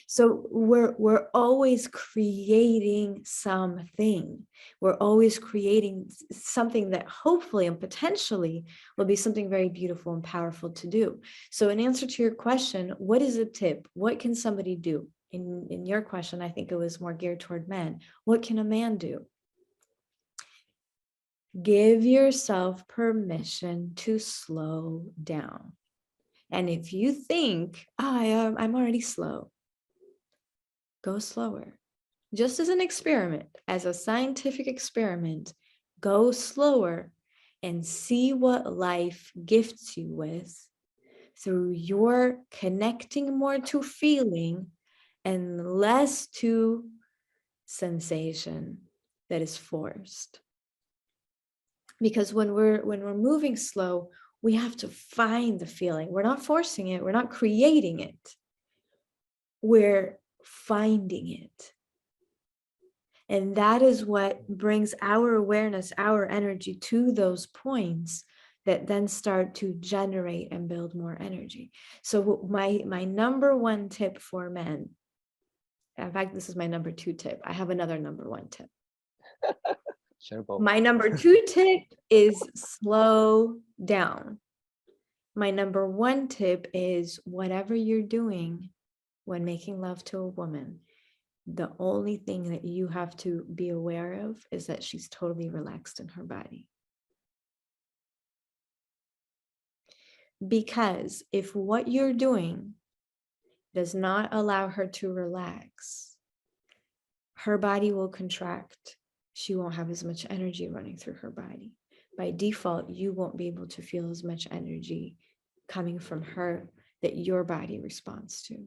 So we're always creating something. We're always creating something that hopefully and potentially will be something very beautiful and powerful to do. So in answer to your question, what is a tip? What can somebody do? In your question, I think it was more geared toward men. What can a man do? Give yourself permission to slow down. And if you think, I'm already slow, go slower. Just as an experiment, as a scientific experiment, go slower and see what life gifts you with through your connecting more to feeling and less to sensation that is forced. Because when we're moving slow, we have to find the feeling. We're not forcing it, we're not creating it. We're finding it. And that is what brings our awareness, our energy to those points that then start to generate and build more energy. So my number one tip for men, in fact, this is my number two tip. I have another number one tip. Sure, Bob. My number two tip is slow down. My number one tip is whatever you're doing when making love to a woman, the only thing that you have to be aware of is that she's totally relaxed in her body. Because if what you're doing does not allow her to relax, her body will contract. She won't have as much energy running through her body. By default, you won't be able to feel as much energy coming from her that your body responds to.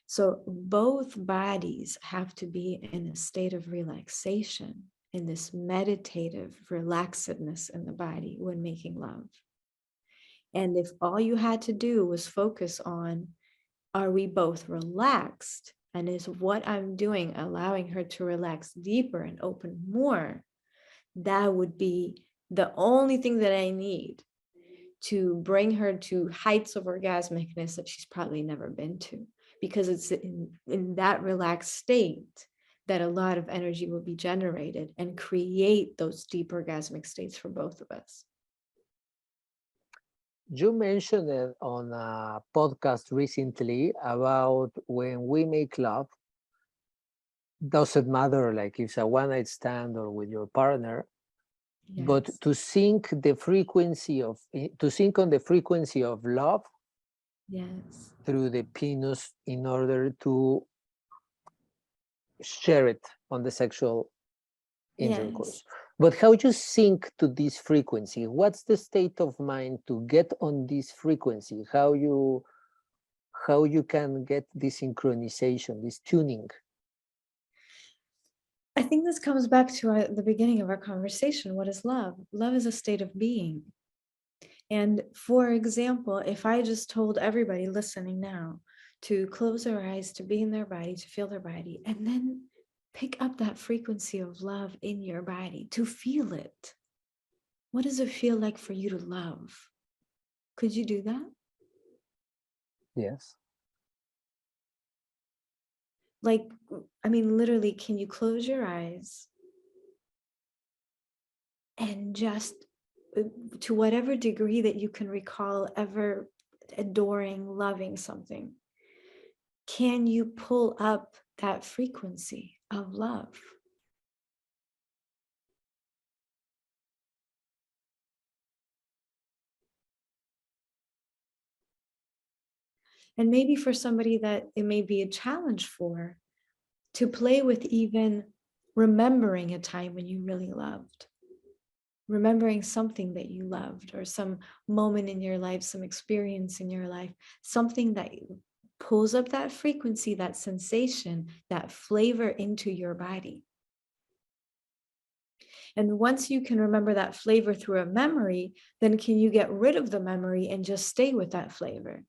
So both bodies have to be in a state of relaxation, in this meditative relaxedness in the body when making love. And if all you had to do was focus on, are we both relaxed? And is what I'm doing allowing her to relax deeper and open more? That would be the only thing that I need to bring her to heights of orgasmicness that she's probably never been to. Because it's in that relaxed state that a lot of energy will be generated and create those deep orgasmic states for both of us. You mentioned it on a podcast recently about when we make love, doesn't matter like if it's a one-night stand or with your partner, but Yes. to sync the frequency of to sync on the frequency of love Yes. through the penis in order to share it on the sexual intercourse. Yes. But how you sync to this frequency? What's the state of mind to get on this frequency? How you can get this synchronization, this tuning? think this comes back to the beginning of our conversation. What is love? Love is a state of being. And for example, if I just told everybody listening now to close their eyes, to be in their body, to feel their body, and then pick up that frequency of love in your body, to feel it. What does it feel like for you to love? Could you do that? Yes. Like, I mean, literally, can you close your eyes and just, to whatever degree that you can recall ever adoring, loving something, can you pull up that frequency of love? And maybe for somebody that it may be a challenge for, to play with even remembering a time when you really loved, remembering something that you loved, or some moment in your life, some experience in your life, something that pulls up that frequency, that sensation, that flavor into your body. And once you can remember that flavor through a memory, then can you get rid of the memory and just stay with that flavor?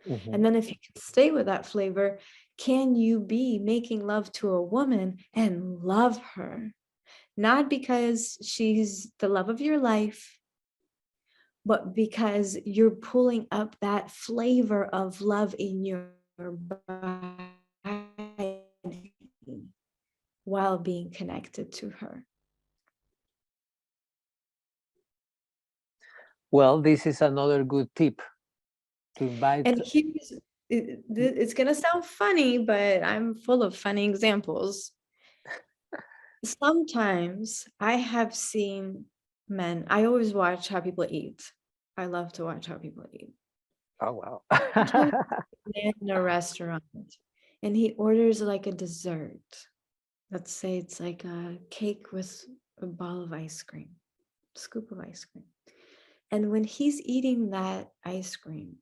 Mm-hmm. And then if you can stay with that flavor, can you be making love to a woman and love her? Not because she's the love of your life, but because you're pulling up that flavor of love in your body while being connected to her. Well, this is another good tip to invite. And here's, it's going to sound funny, but I'm full of funny examples. Sometimes I have seen men, I always watch how people eat. I love to watch how people eat. Oh, wow. Sometimes a man in a restaurant and he orders like a dessert. Let's say it's like a cake with a ball of ice cream, scoop of ice cream. And when he's eating that ice cream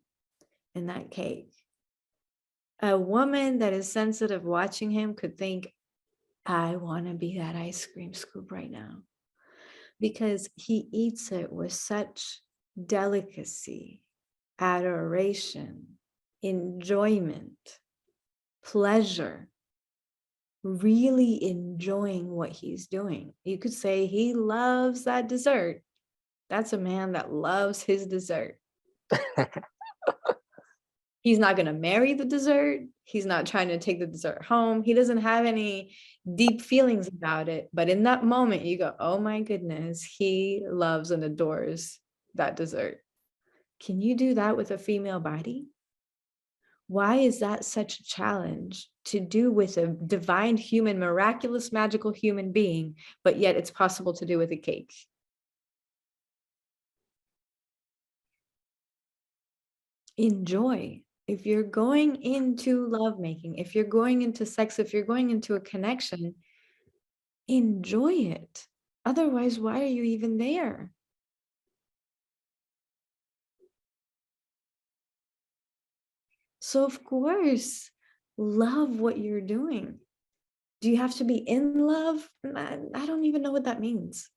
and that cake, a woman that is sensitive watching him could think, I want to be that ice cream scoop right now. Because he eats it with such delicacy, adoration, enjoyment, pleasure, really enjoying what he's doing. You could say he loves that dessert. That's a man that loves his dessert. He's not going to marry the dessert. He's not trying to take the dessert home. He doesn't have any deep feelings about it. But in that moment, you go, oh my goodness, he loves and adores that dessert. Can you do that with a female body? Why is that such a challenge to do with a divine human, miraculous, magical human being, but yet it's possible to do with a cake? Enjoy. If you're going into lovemaking, if you're going into sex, if you're going into a connection, enjoy it. Otherwise, why are you even there? So, of course, love what you're doing. Do you have to be in love? I don't even know what that means.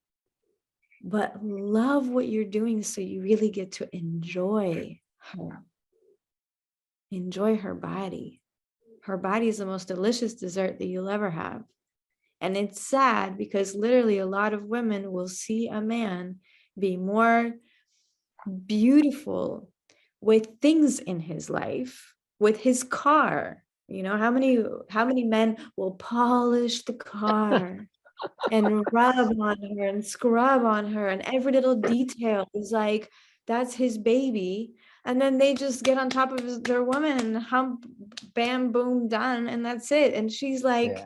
But love what you're doing so you really get to enjoy her. Enjoy her body. Her body is the most delicious dessert that you'll ever have. And it's sad because literally a lot of women will see a man be more beautiful with things in his life, with his car. You know, how many men will polish the car and rub on her and scrub on her, and every little detail is like, that's his baby. And then they just get on top of their woman and hump, bam, boom, done. And that's it. And she's like,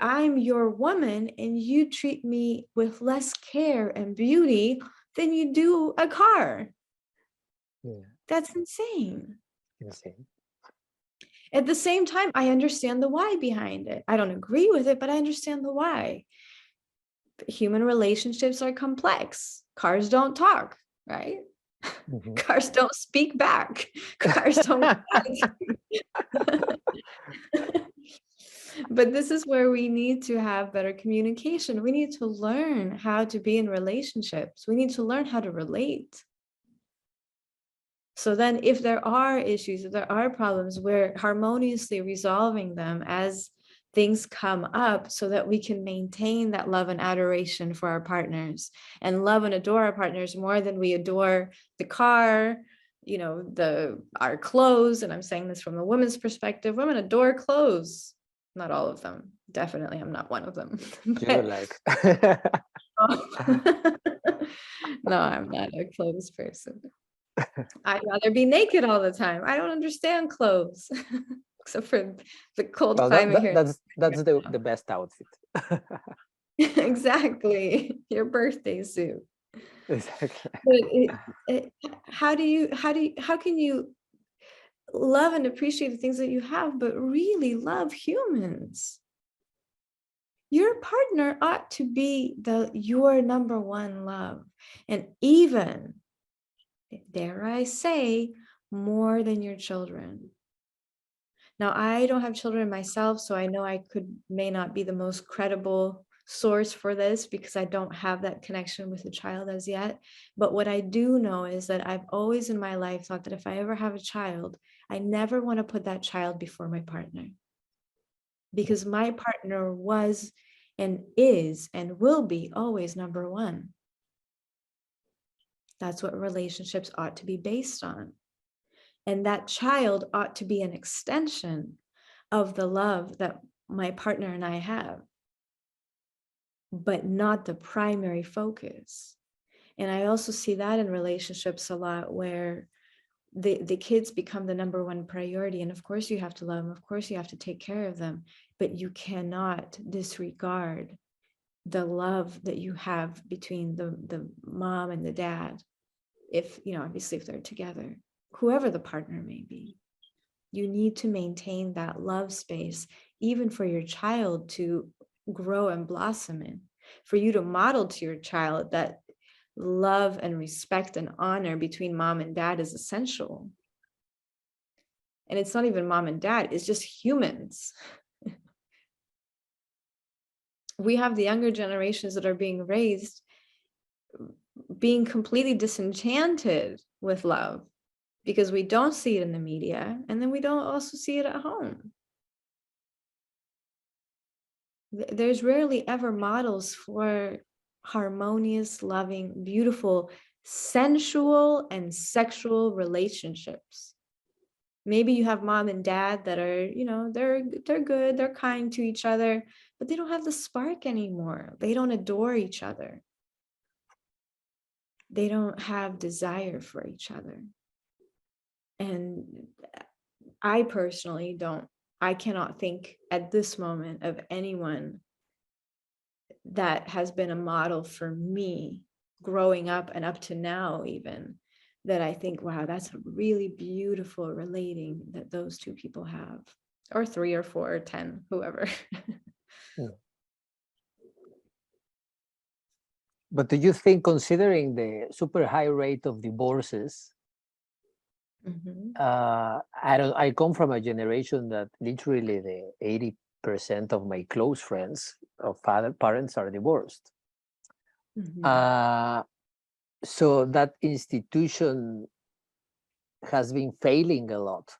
I'm your woman and you treat me with less care and beauty than you do a car. Yeah. That's insane. Insane. At the same time, I understand the why behind it. I don't agree with it, but I understand the why. Human relationships are complex. Cars don't talk, right? Mm-hmm. Cars don't speak back. Cars don't But this is where we need to have better communication. We need to learn how to be in relationships. We need to learn how to relate. So then if there are issues, if there are problems, we're harmoniously resolving them as things come up so that we can maintain that love and adoration for our partners and love and adore our partners more than we adore the car, you know, our clothes. And I'm saying this from a woman's perspective. Women adore clothes. Not all of them. Definitely, I'm not one of them. You don't like. No, I'm not a clothes person. I'd rather be naked all the time. I don't understand clothes, except for the cold Well, climate here. that's the best outfit. Exactly, your birthday suit. Exactly. But how can you love and appreciate the things that you have, but really love humans? Your partner ought to be your number one love, and even, dare I say, more than your children. Now, I don't have children myself, so I know I may not be the most credible source for this because I don't have that connection with a child as yet. But what I do know is that I've always in my life thought that if I ever have a child, I never want to put that child before my partner, because my partner was and is and will be always number one. That's what relationships ought to be based on. And that child ought to be an extension of the love that my partner and I have, but not the primary focus. And I also see that in relationships a lot, where the kids become the number one priority. And of course you have to love them, of course you have to take care of them, but you cannot disregard the love that you have between the mom and the dad. If, you know, obviously if they're together, whoever the partner may be, you need to maintain that love space, even for your child to grow and blossom in, for you to model to your child that love and respect and honor between mom and dad is essential. And it's not even mom and dad, it's just humans. We have the younger generations that are being raised being completely disenchanted with love because we don't see it in the media, and then we don't also see it at home. There's rarely ever models for harmonious, loving, beautiful, sensual, and sexual relationships. Maybe you have mom and dad that are, you know, they're good, they're kind to each other, but they don't have the spark anymore. They don't adore each other. They don't have desire for each other. And I personally I cannot think at this moment of anyone that has been a model for me growing up and up to now, even, that I think, wow, that's a really beautiful relating that those two people have, or 3 or 4 or 10, whoever. Yeah. But do you think, considering the super high rate of divorces, I come from a generation that literally the 80% of my close friends of parents are divorced. So that institution has been failing a lot.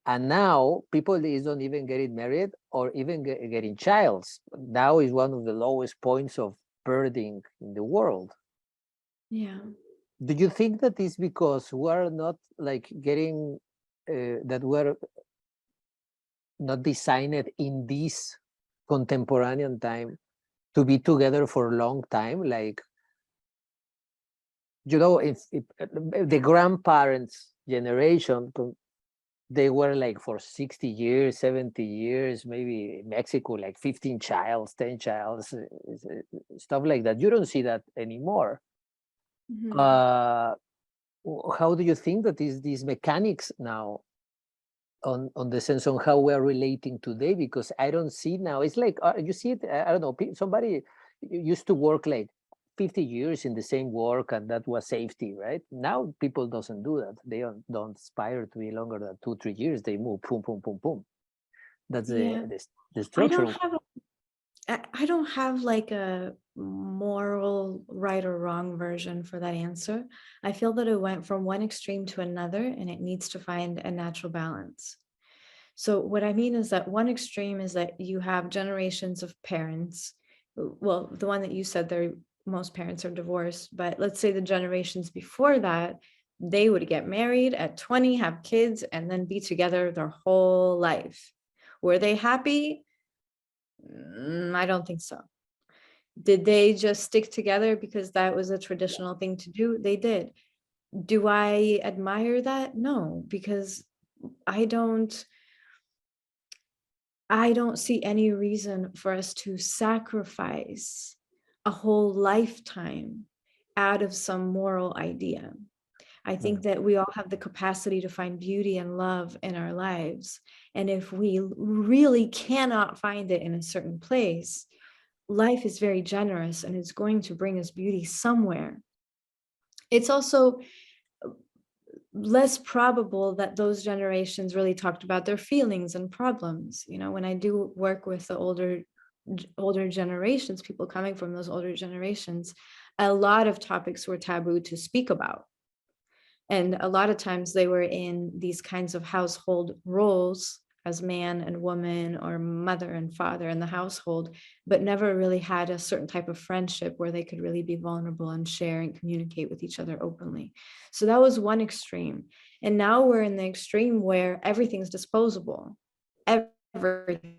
And now people don't even getting married or even getting childs. Now is one of the lowest points of birthing in the world. Yeah. Do you think that is because we're not like getting that we're not designed in this contemporary time to be together for a long time? Like, you know, if the grandparents generation, they were like for 60 years, 70 years, maybe in Mexico, like 15 childs, 10 childs, stuff like that. You don't see that anymore. How do you think that is these mechanics now on the sense on how we're relating today? Because I don't see now, it's like, you see it, I don't know, somebody used to work like 50 years in the same work and that was safety, right? Now people doesn't do that. They don't aspire to be longer than 2-3 years. They move, boom, boom, boom, boom. That's Yeah. The I don't structure. have I don't have like a moral right or wrong version for that answer. I feel that it went from one extreme to another and it needs to find a natural balance. So what I mean is that one extreme is that you have generations of parents. Well, the one that you said there, most parents are divorced, but let's say the generations before that, they would get married at 20, have kids, and then be together their whole life. Were they happy? I don't think so. Did they just stick together because that was a traditional thing to do? They did. Do I admire that? No, because I don't see any reason for us to sacrifice a whole lifetime out of some moral idea. I think that we all have the capacity to find beauty and love in our lives. And if we really cannot find it in a certain place, life is very generous and it's going to bring us beauty somewhere. It's also less probable that those generations really talked about their feelings and problems. You know, when I do work with the older generations, people coming from those older generations, a lot of topics were taboo to speak about. And a lot of times they were in these kinds of household roles as man and woman or mother and father in the household, but never really had a certain type of friendship where they could really be vulnerable and share and communicate with each other openly. So that was one extreme. And now we're in the extreme where everything's disposable. Everything.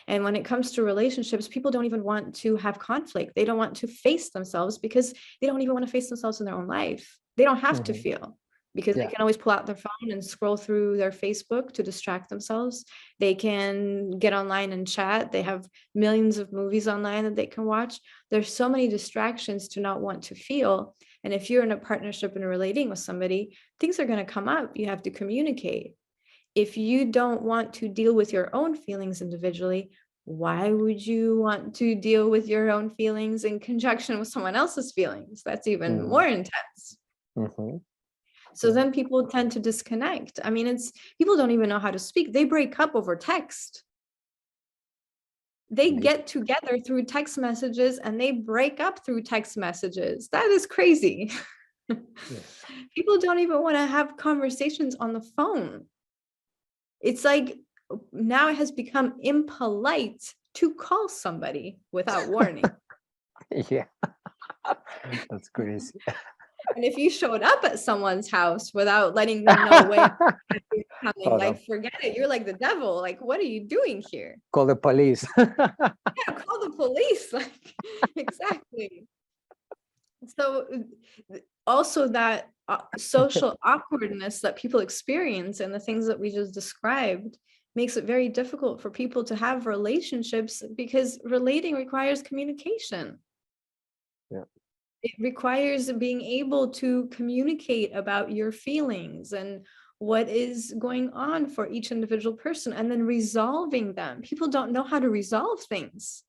And when it comes to relationships, people don't even want to have conflict. They don't want to face themselves because they don't even want to face themselves in their own life. They don't have to feel because they can always pull out their phone and scroll through their Facebook to distract themselves. They can get online and chat. They have millions of movies online that they can watch. There's so many distractions to not want to feel. And if you're in a partnership and relating with somebody, things are going to come up. You have to communicate. If you don't want to deal with your own feelings individually, why would you want to deal with your own feelings in conjunction with someone else's feelings? That's even more intense. So then people tend to disconnect. I mean, people don't even know how to speak. They break up over text. They get together through text messages and they break up through text messages. That is crazy. People don't even want to have conversations on the phone. It's like now it has become impolite to call somebody without warning. Yeah, that's crazy. And if you showed up at someone's house without letting them know when you're coming, like forget it. You're like the devil. Like, what are you doing here? Call the police. Yeah, call the police. Like, exactly. So also that social awkwardness that people experience and the things that we just described makes it very difficult for people to have relationships because relating requires communication. Yeah. It requires being able to communicate about your feelings and what is going on for each individual person and then resolving them. People don't know how to resolve things.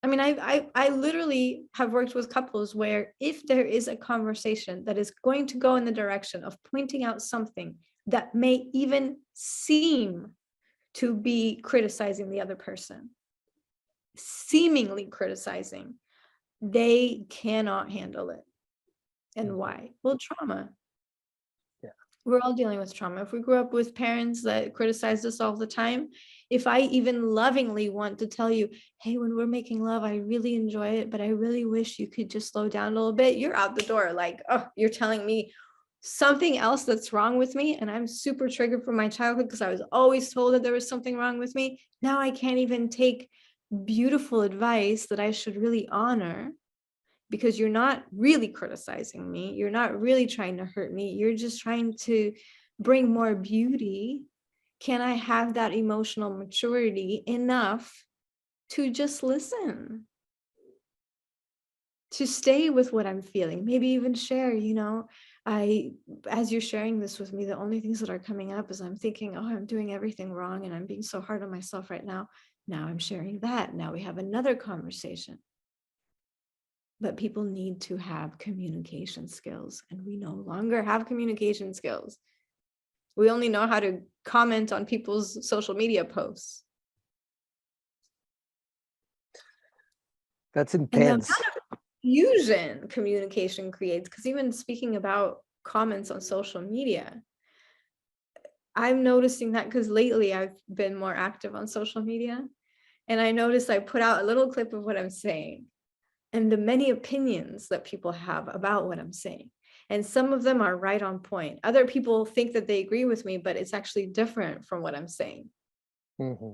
I mean, I literally have worked with couples where if there is a conversation that is going to go in the direction of pointing out something that may even seem to be criticizing the other person, seemingly criticizing, they cannot handle it. And why? Well, trauma. We're all dealing with trauma. If we grew up with parents that criticized us all the time, if I even lovingly want to tell you, hey, when we're making love, I really enjoy it, but I really wish you could just slow down a little bit, you're out the door. Like, oh, you're telling me something else that's wrong with me. And I'm super triggered from my childhood because I was always told that there was something wrong with me. Now I can't even take beautiful advice that I should really honor. Because you're not really criticizing me. You're not really trying to hurt me. You're just trying to bring more beauty. Can I have that emotional maturity enough to just listen? To stay with what I'm feeling, maybe even share, as you're sharing this with me, the only things that are coming up is I'm thinking, oh, I'm doing everything wrong and I'm being so hard on myself right now. Now I'm sharing that. Now we have another conversation. But people need to have communication skills, and we no longer have communication skills. We only know how to comment on people's social media posts. That's And the amount intense. of confusion communication creates, because even speaking about comments on social media, I'm noticing that because lately I've been more active on social media, and I noticed I put out a little clip of what I'm saying and the many opinions that people have about what I'm saying. And some of them are right on point. Other people think that they agree with me, but it's actually different from what I'm saying. Mm-hmm.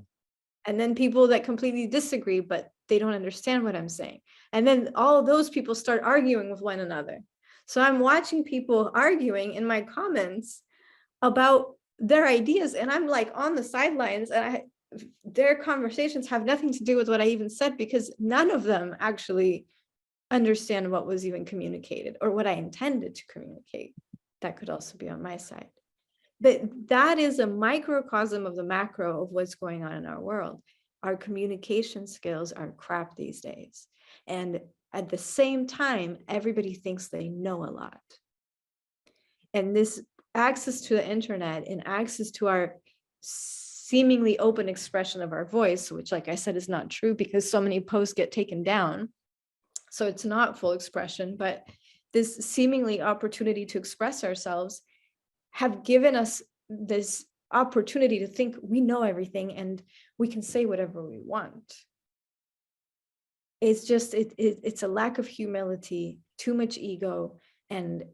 And then people that completely disagree, but they don't understand what I'm saying. And then all of those people start arguing with one another. So I'm watching people arguing in my comments about their ideas, and I'm like on the sidelines, and their conversations have nothing to do with what I even said, because none of them actually understand what was even communicated or what I intended to communicate. That could also be on my side. But that is a microcosm of the macro of what's going on in our world. Our communication skills are crap these days. And at the same time, everybody thinks they know a lot. And this access to the internet and access to our seemingly open expression of our voice, which, like I said, is not true because so many posts get taken down. So it's not full expression, but this seemingly opportunity to express ourselves have given us this opportunity to think we know everything and we can say whatever we want. It's just, it's a lack of humility, too much ego, and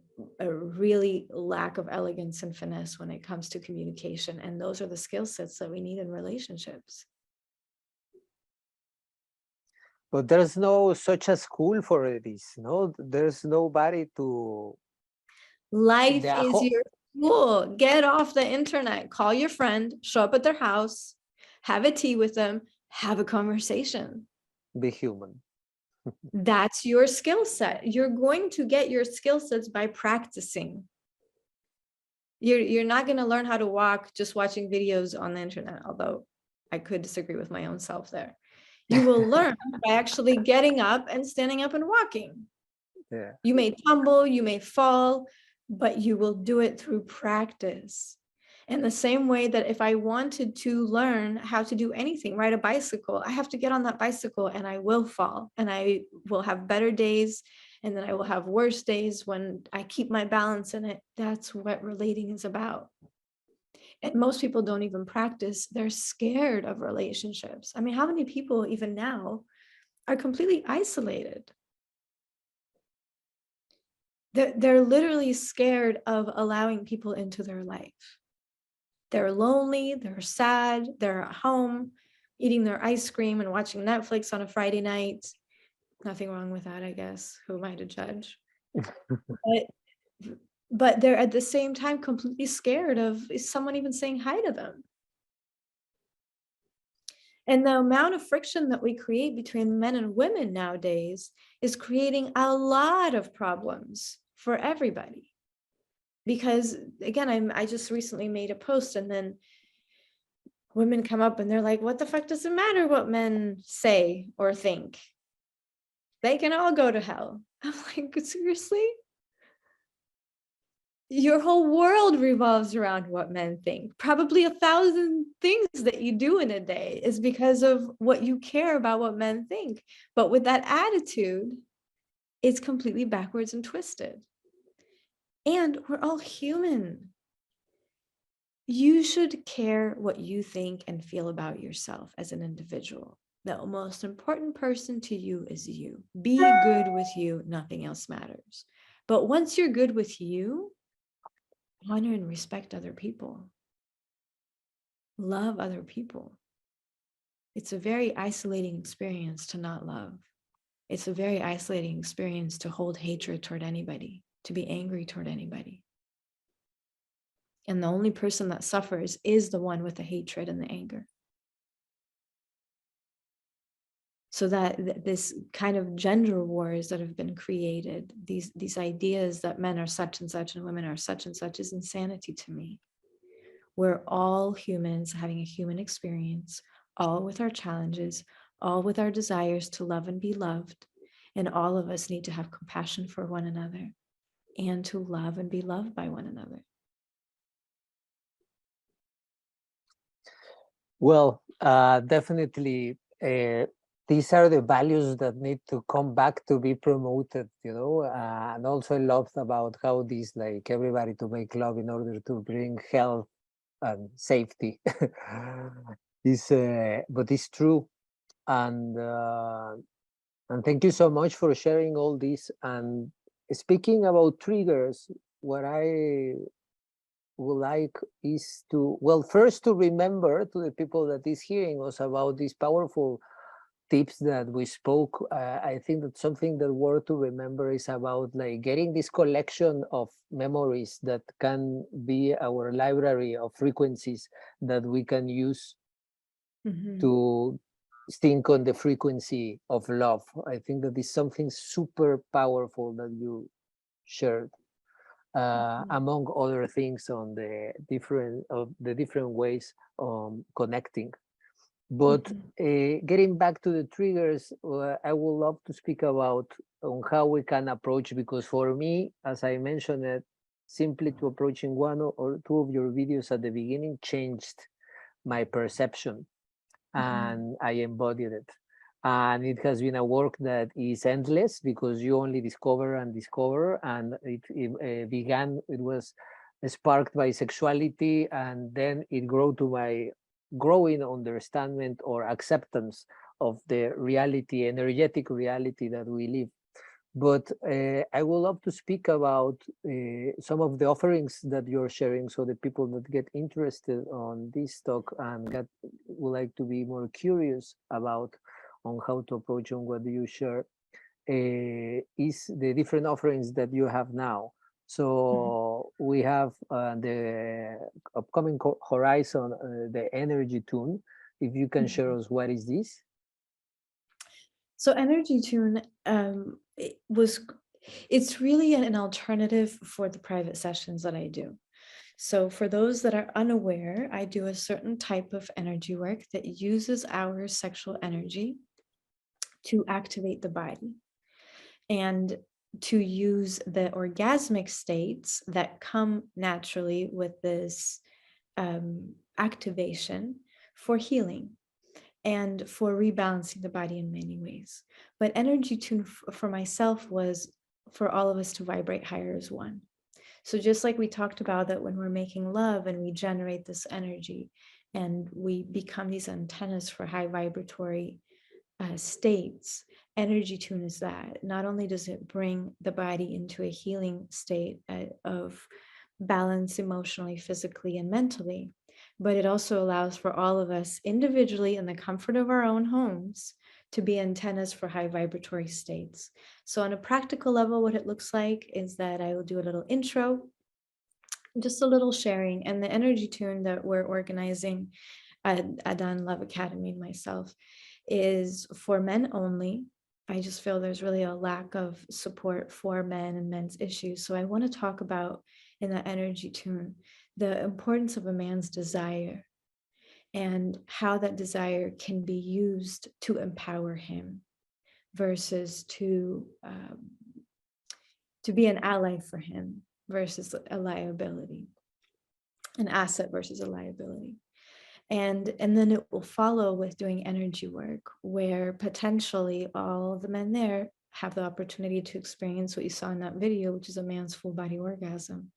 a really lack of elegance and finesse when it comes to communication. And those are the skill sets that we need in relationships. But there's no such a school for this, no? There's nobody to... Life is your school. Get off the internet, call your friend, show up at their house, have a tea with them, have a conversation. Be human. That's your skill set. You're going to get your skill sets by practicing. You're not going to learn how to walk just watching videos on the internet, although I could disagree with my own self there. You will learn by actually getting up and standing up and walking. Yeah. You may tumble, you may fall, but you will do it through practice. In the same way that if I wanted to learn how to do anything, ride a bicycle, I have to get on that bicycle and I will fall, and I will have better days, and then I will have worse days when I keep my balance in it. That's what relating is about. And most people don't even practice. They're scared of relationships. I mean, how many people even now are completely isolated? They're literally scared of allowing people into their life. They're lonely, they're sad, they're at home eating their ice cream and watching Netflix on a Friday night. Nothing wrong with that, I guess. Who am I to judge? But they're at the same time completely scared of someone even saying hi to them. And the amount of friction that we create between men and women nowadays is creating a lot of problems for everybody. Because again, I just recently made a post, and then women come up and they're like, what the fuck does it matter what men say or think? They can all go to hell. I'm like, seriously? Your whole world revolves around what men think. Probably 1,000 things that you do in a day is because of what you care about what men think. But with that attitude, it's completely backwards and twisted. And we're all human. You should care what you think and feel about yourself as an individual. The most important person to you is you. Be good with you. Nothing else matters. But once you're good with you, honor and respect other people. Love other people. It's a very isolating experience to not love. It's a very isolating experience to hold hatred toward anybody, to be angry toward anybody. And the only person that suffers is the one with the hatred and the anger. So that this kind of gender wars that have been created, these ideas that men are such and such and women are such and such, is insanity to me. We're all humans having a human experience, all with our challenges, all with our desires to love and be loved. And all of us need to have compassion for one another and to love and be loved by one another. Well, definitely, these are the values that need to come back to be promoted, you know. And also, I loved about how this, like, everybody to make love in order to bring health and safety. This, but it's true. And thank you so much for sharing all this. And speaking about triggers, what I would like is to, well, first to remember to the people that is hearing us about these powerful tips that we spoke. I think that something that worth to remember is about like getting this collection of memories that can be our library of frequencies that we can use to think on the frequency of love. I think that is something super powerful that you shared, among other things on the different ways connecting. But getting back to the triggers, I would love to speak about on how we can approach, because for me, as I mentioned it, simply to approaching one or two of your videos at the beginning changed my perception, and I embodied it. And it has been a work that is endless because you only discover and discover. And it began, it was sparked by sexuality, and then it grew to my growing understanding or acceptance of the reality, energetic reality that we live. But I would love to speak about some of the offerings that you're sharing, so the people that get interested on this talk and would like to be more curious about on how to approach on what do you share, is the different offerings that you have now. So we have the upcoming horizon, the energy tune. If you can share us, what is this? So Energy Tune it's really an alternative for the private sessions that I do. So for those that are unaware, I do a certain type of energy work that uses our sexual energy to activate the body and to use the orgasmic states that come naturally with this activation for healing and for rebalancing the body in many ways. But Energy Tune for myself was for all of us to vibrate higher as one. So just like we talked about that when we're making love and we generate this energy and we become these antennas for high vibratory states, Energy Tune is that. Not only does it bring the body into a healing state of balance emotionally, physically, and mentally, but it also allows for all of us individually in the comfort of our own homes to be antennas for high vibratory states. So on a practical level, what it looks like is that I will do a little intro, just a little sharing, and the Energy Tune that we're organizing at Adán Love Academy and myself is for men only. I just feel there's really a lack of support for men and men's issues. So I want to talk about in that Energy Tune the importance of a man's desire and how that desire can be used to empower him versus to be an ally for him versus a liability, an asset versus a liability. And then it will follow with doing energy work where potentially all the men there have the opportunity to experience what you saw in that video, which is a man's full body orgasm,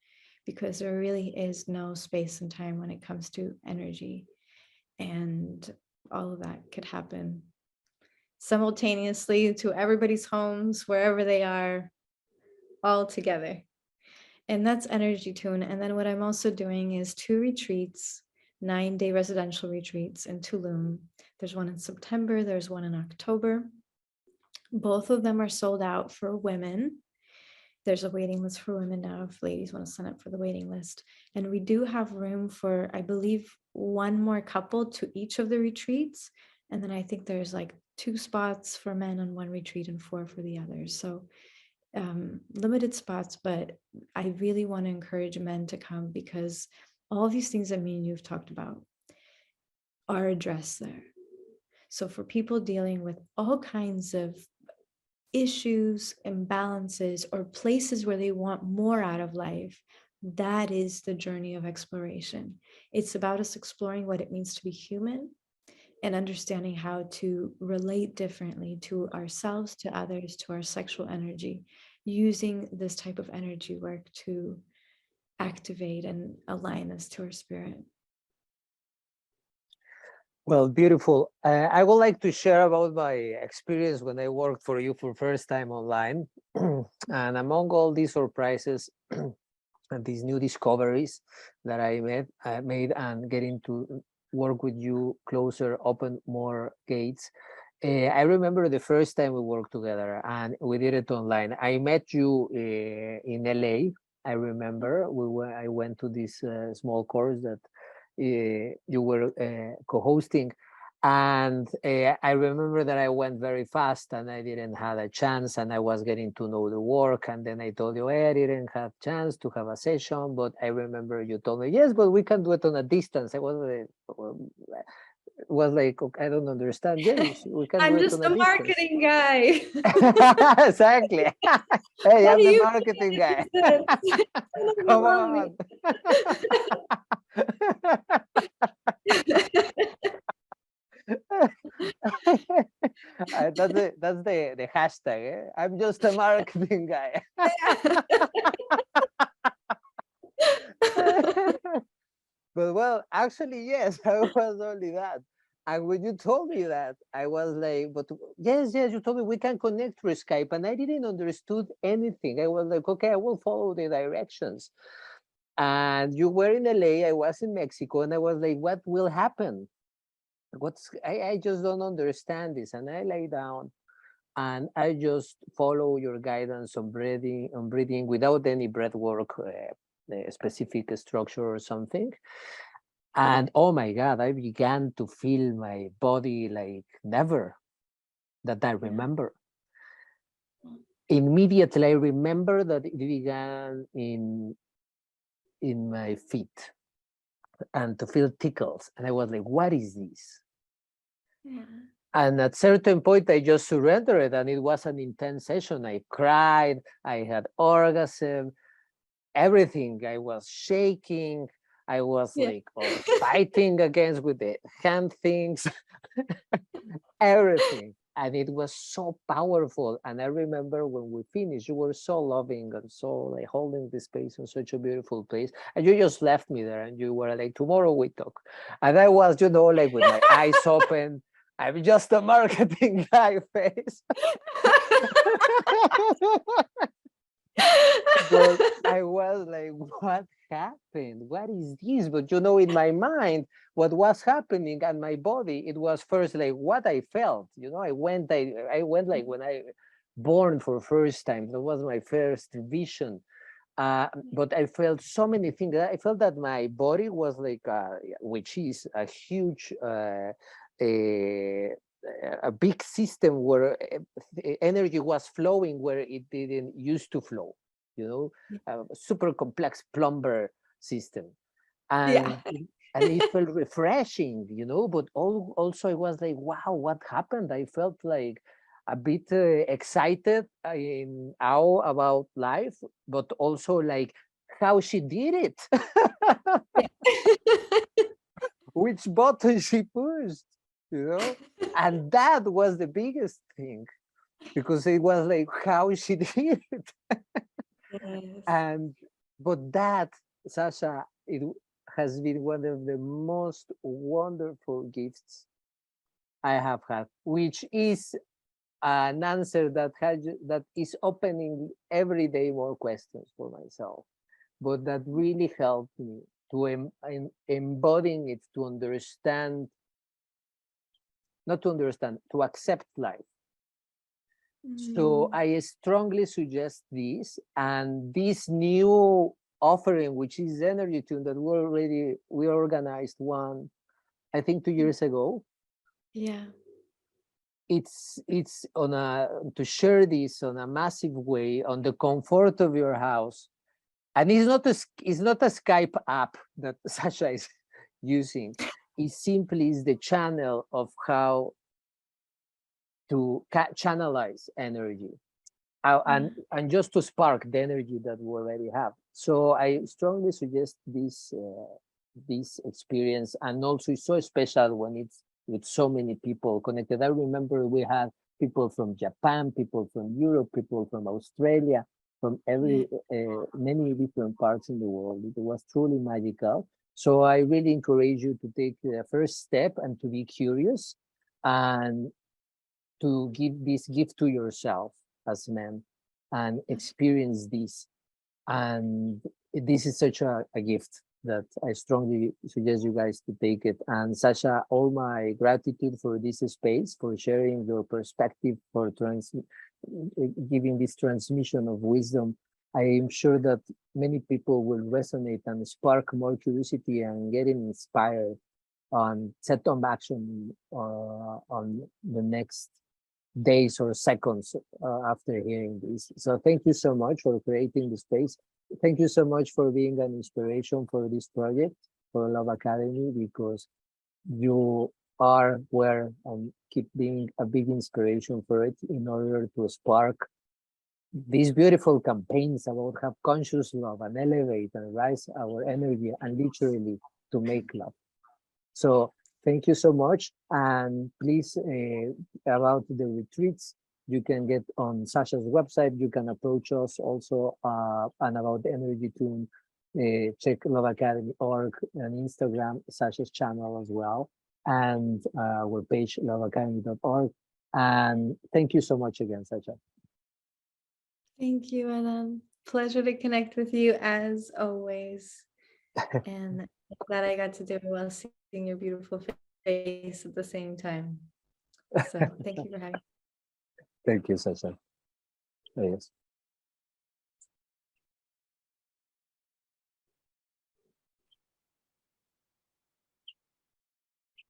because there really is no space and time when it comes to energy, and all of that could happen simultaneously to everybody's homes, wherever they are, all together. And that's Energy Tune. And then what I'm also doing is 2 retreats, 9-day residential retreats in Tulum. There's one in September, there's one in October. Both of them are sold out for women. There's a waiting list for women now if ladies want to sign up for the waiting list. And we do have room for, I believe, 1 more couple to each of the retreats. And then I think there's like 2 spots for men on 1 retreat and 4 for the others. So limited spots, but I really want to encourage men to come because all of these things that me and you've talked about are addressed there. So for people dealing with all kinds of issues, imbalances, or places where they want more out of life, That is the journey of exploration. It's about us exploring what it means to be human and understanding how to relate differently to ourselves, to others, to our sexual energy, using this type of energy work to activate and align us to our spirit. Well, beautiful. I would like to share about my experience when I worked for you for first time online. And among all these surprises and these new discoveries that I made and getting to work with you closer, open more gates. I remember the first time we worked together and we did it online. I met you in LA. I remember I went to this small course that you were co-hosting, and I remember that I went very fast and I didn't have a chance, and I was getting to know the work, and then I told you, hey, I didn't have chance to have a session, but I remember you told me, yes, but we can do it on a distance. I was like, okay, I don't understand. Yes, we can do I'm it just on a a distance. marketing guy. Exactly. Hey, What I'm do the you marketing guy. think this is? Don't Come overwhelm me. on. That's the hashtag. Eh? I'm just a marketing guy. But well, actually, yes, I was only that. And when you told me that, I was like, but yes, you told me we can connect through Skype, and I didn't understood anything. I was like, okay, I will follow the directions. And you were in LA, I was in Mexico, and I was like, what will happen? I just don't understand this. And I lay down and I just follow your guidance on breathing without any breath work, specific structure or something. And oh my God, I began to feel my body like never that I remember. Immediately, I remember that it began in my feet and to feel tickles. And I was like, what is this? Yeah. And at certain point, I just surrendered, and it was an intense session. I cried, I had orgasm, everything. I was shaking. I was Yeah. like fighting against with the hand things, everything. And it was so powerful. And I remember when we finished, you were so loving and so like holding the space in such a beautiful place. And you just left me there and you were like, tomorrow we talk. And I was, like with my eyes open. I'm just a marketing guy face. But I was like, what happened? What is this? But in my mind, what was happening and my body, it was first like what I felt. I went like when I born for first time. That was my first vision. But I felt so many things. I felt that my body was like, which is a huge a big system where energy was flowing where it didn't used to flow, a super complex plumber system. Yeah. And it felt refreshing, but also I was like, wow, what happened? I felt like a bit excited in awe about life, but also like how she did it, which button she pushed, and that was the biggest thing because it was like how she did it. Yes. And but that, Sasha, it has been one of the most wonderful gifts I have had, which is an answer that is opening every day more questions for myself, but that really helped me to embodying it, to understand, not to understand, to accept life. So I strongly suggest this, and this new offering, which is Energy Tune, that we organized one, I think 2 years ago. Yeah. It's on to share this on a massive way on the comfort of your house, and it's not a Skype app that Sasha is using. It simply is the channel of how to channelize energy. And just to spark the energy that we already have. So I strongly suggest this experience, and also it's so special when it's with so many people connected. I remember we had people from Japan, people from Europe, people from Australia, from many different parts in the world. It was truly magical. So I really encourage you to take the first step and to be curious and to give this gift to yourself as men and experience this. And this is such a gift that I strongly suggest you guys to take it. And Sasha, all my gratitude for this space, for sharing your perspective, for giving this transmission of wisdom. I am sure that many people will resonate and spark more curiosity and getting inspired on set on action on the next days or seconds after hearing this. So thank you so much for creating the space. Thank you so much for being an inspiration for this project, for Love Academy, because you are where and keep being a big inspiration for it in order to spark these beautiful campaigns about have conscious love and elevate and rise our energy and literally to make love. So thank you so much. And please, about the retreats, you can get on Sasha's website. You can approach us also and about the Energy Tune. Check loveacademy.org and Instagram, Sasha's channel as well, and our page, loveacademy.org. And thank you so much again, Sasha. Thank you, Adán. Pleasure to connect with you as always. And I'm glad I got to do it while seeing your beautiful face at the same time. So thank you for having me. Thank you, Sasha. Yes.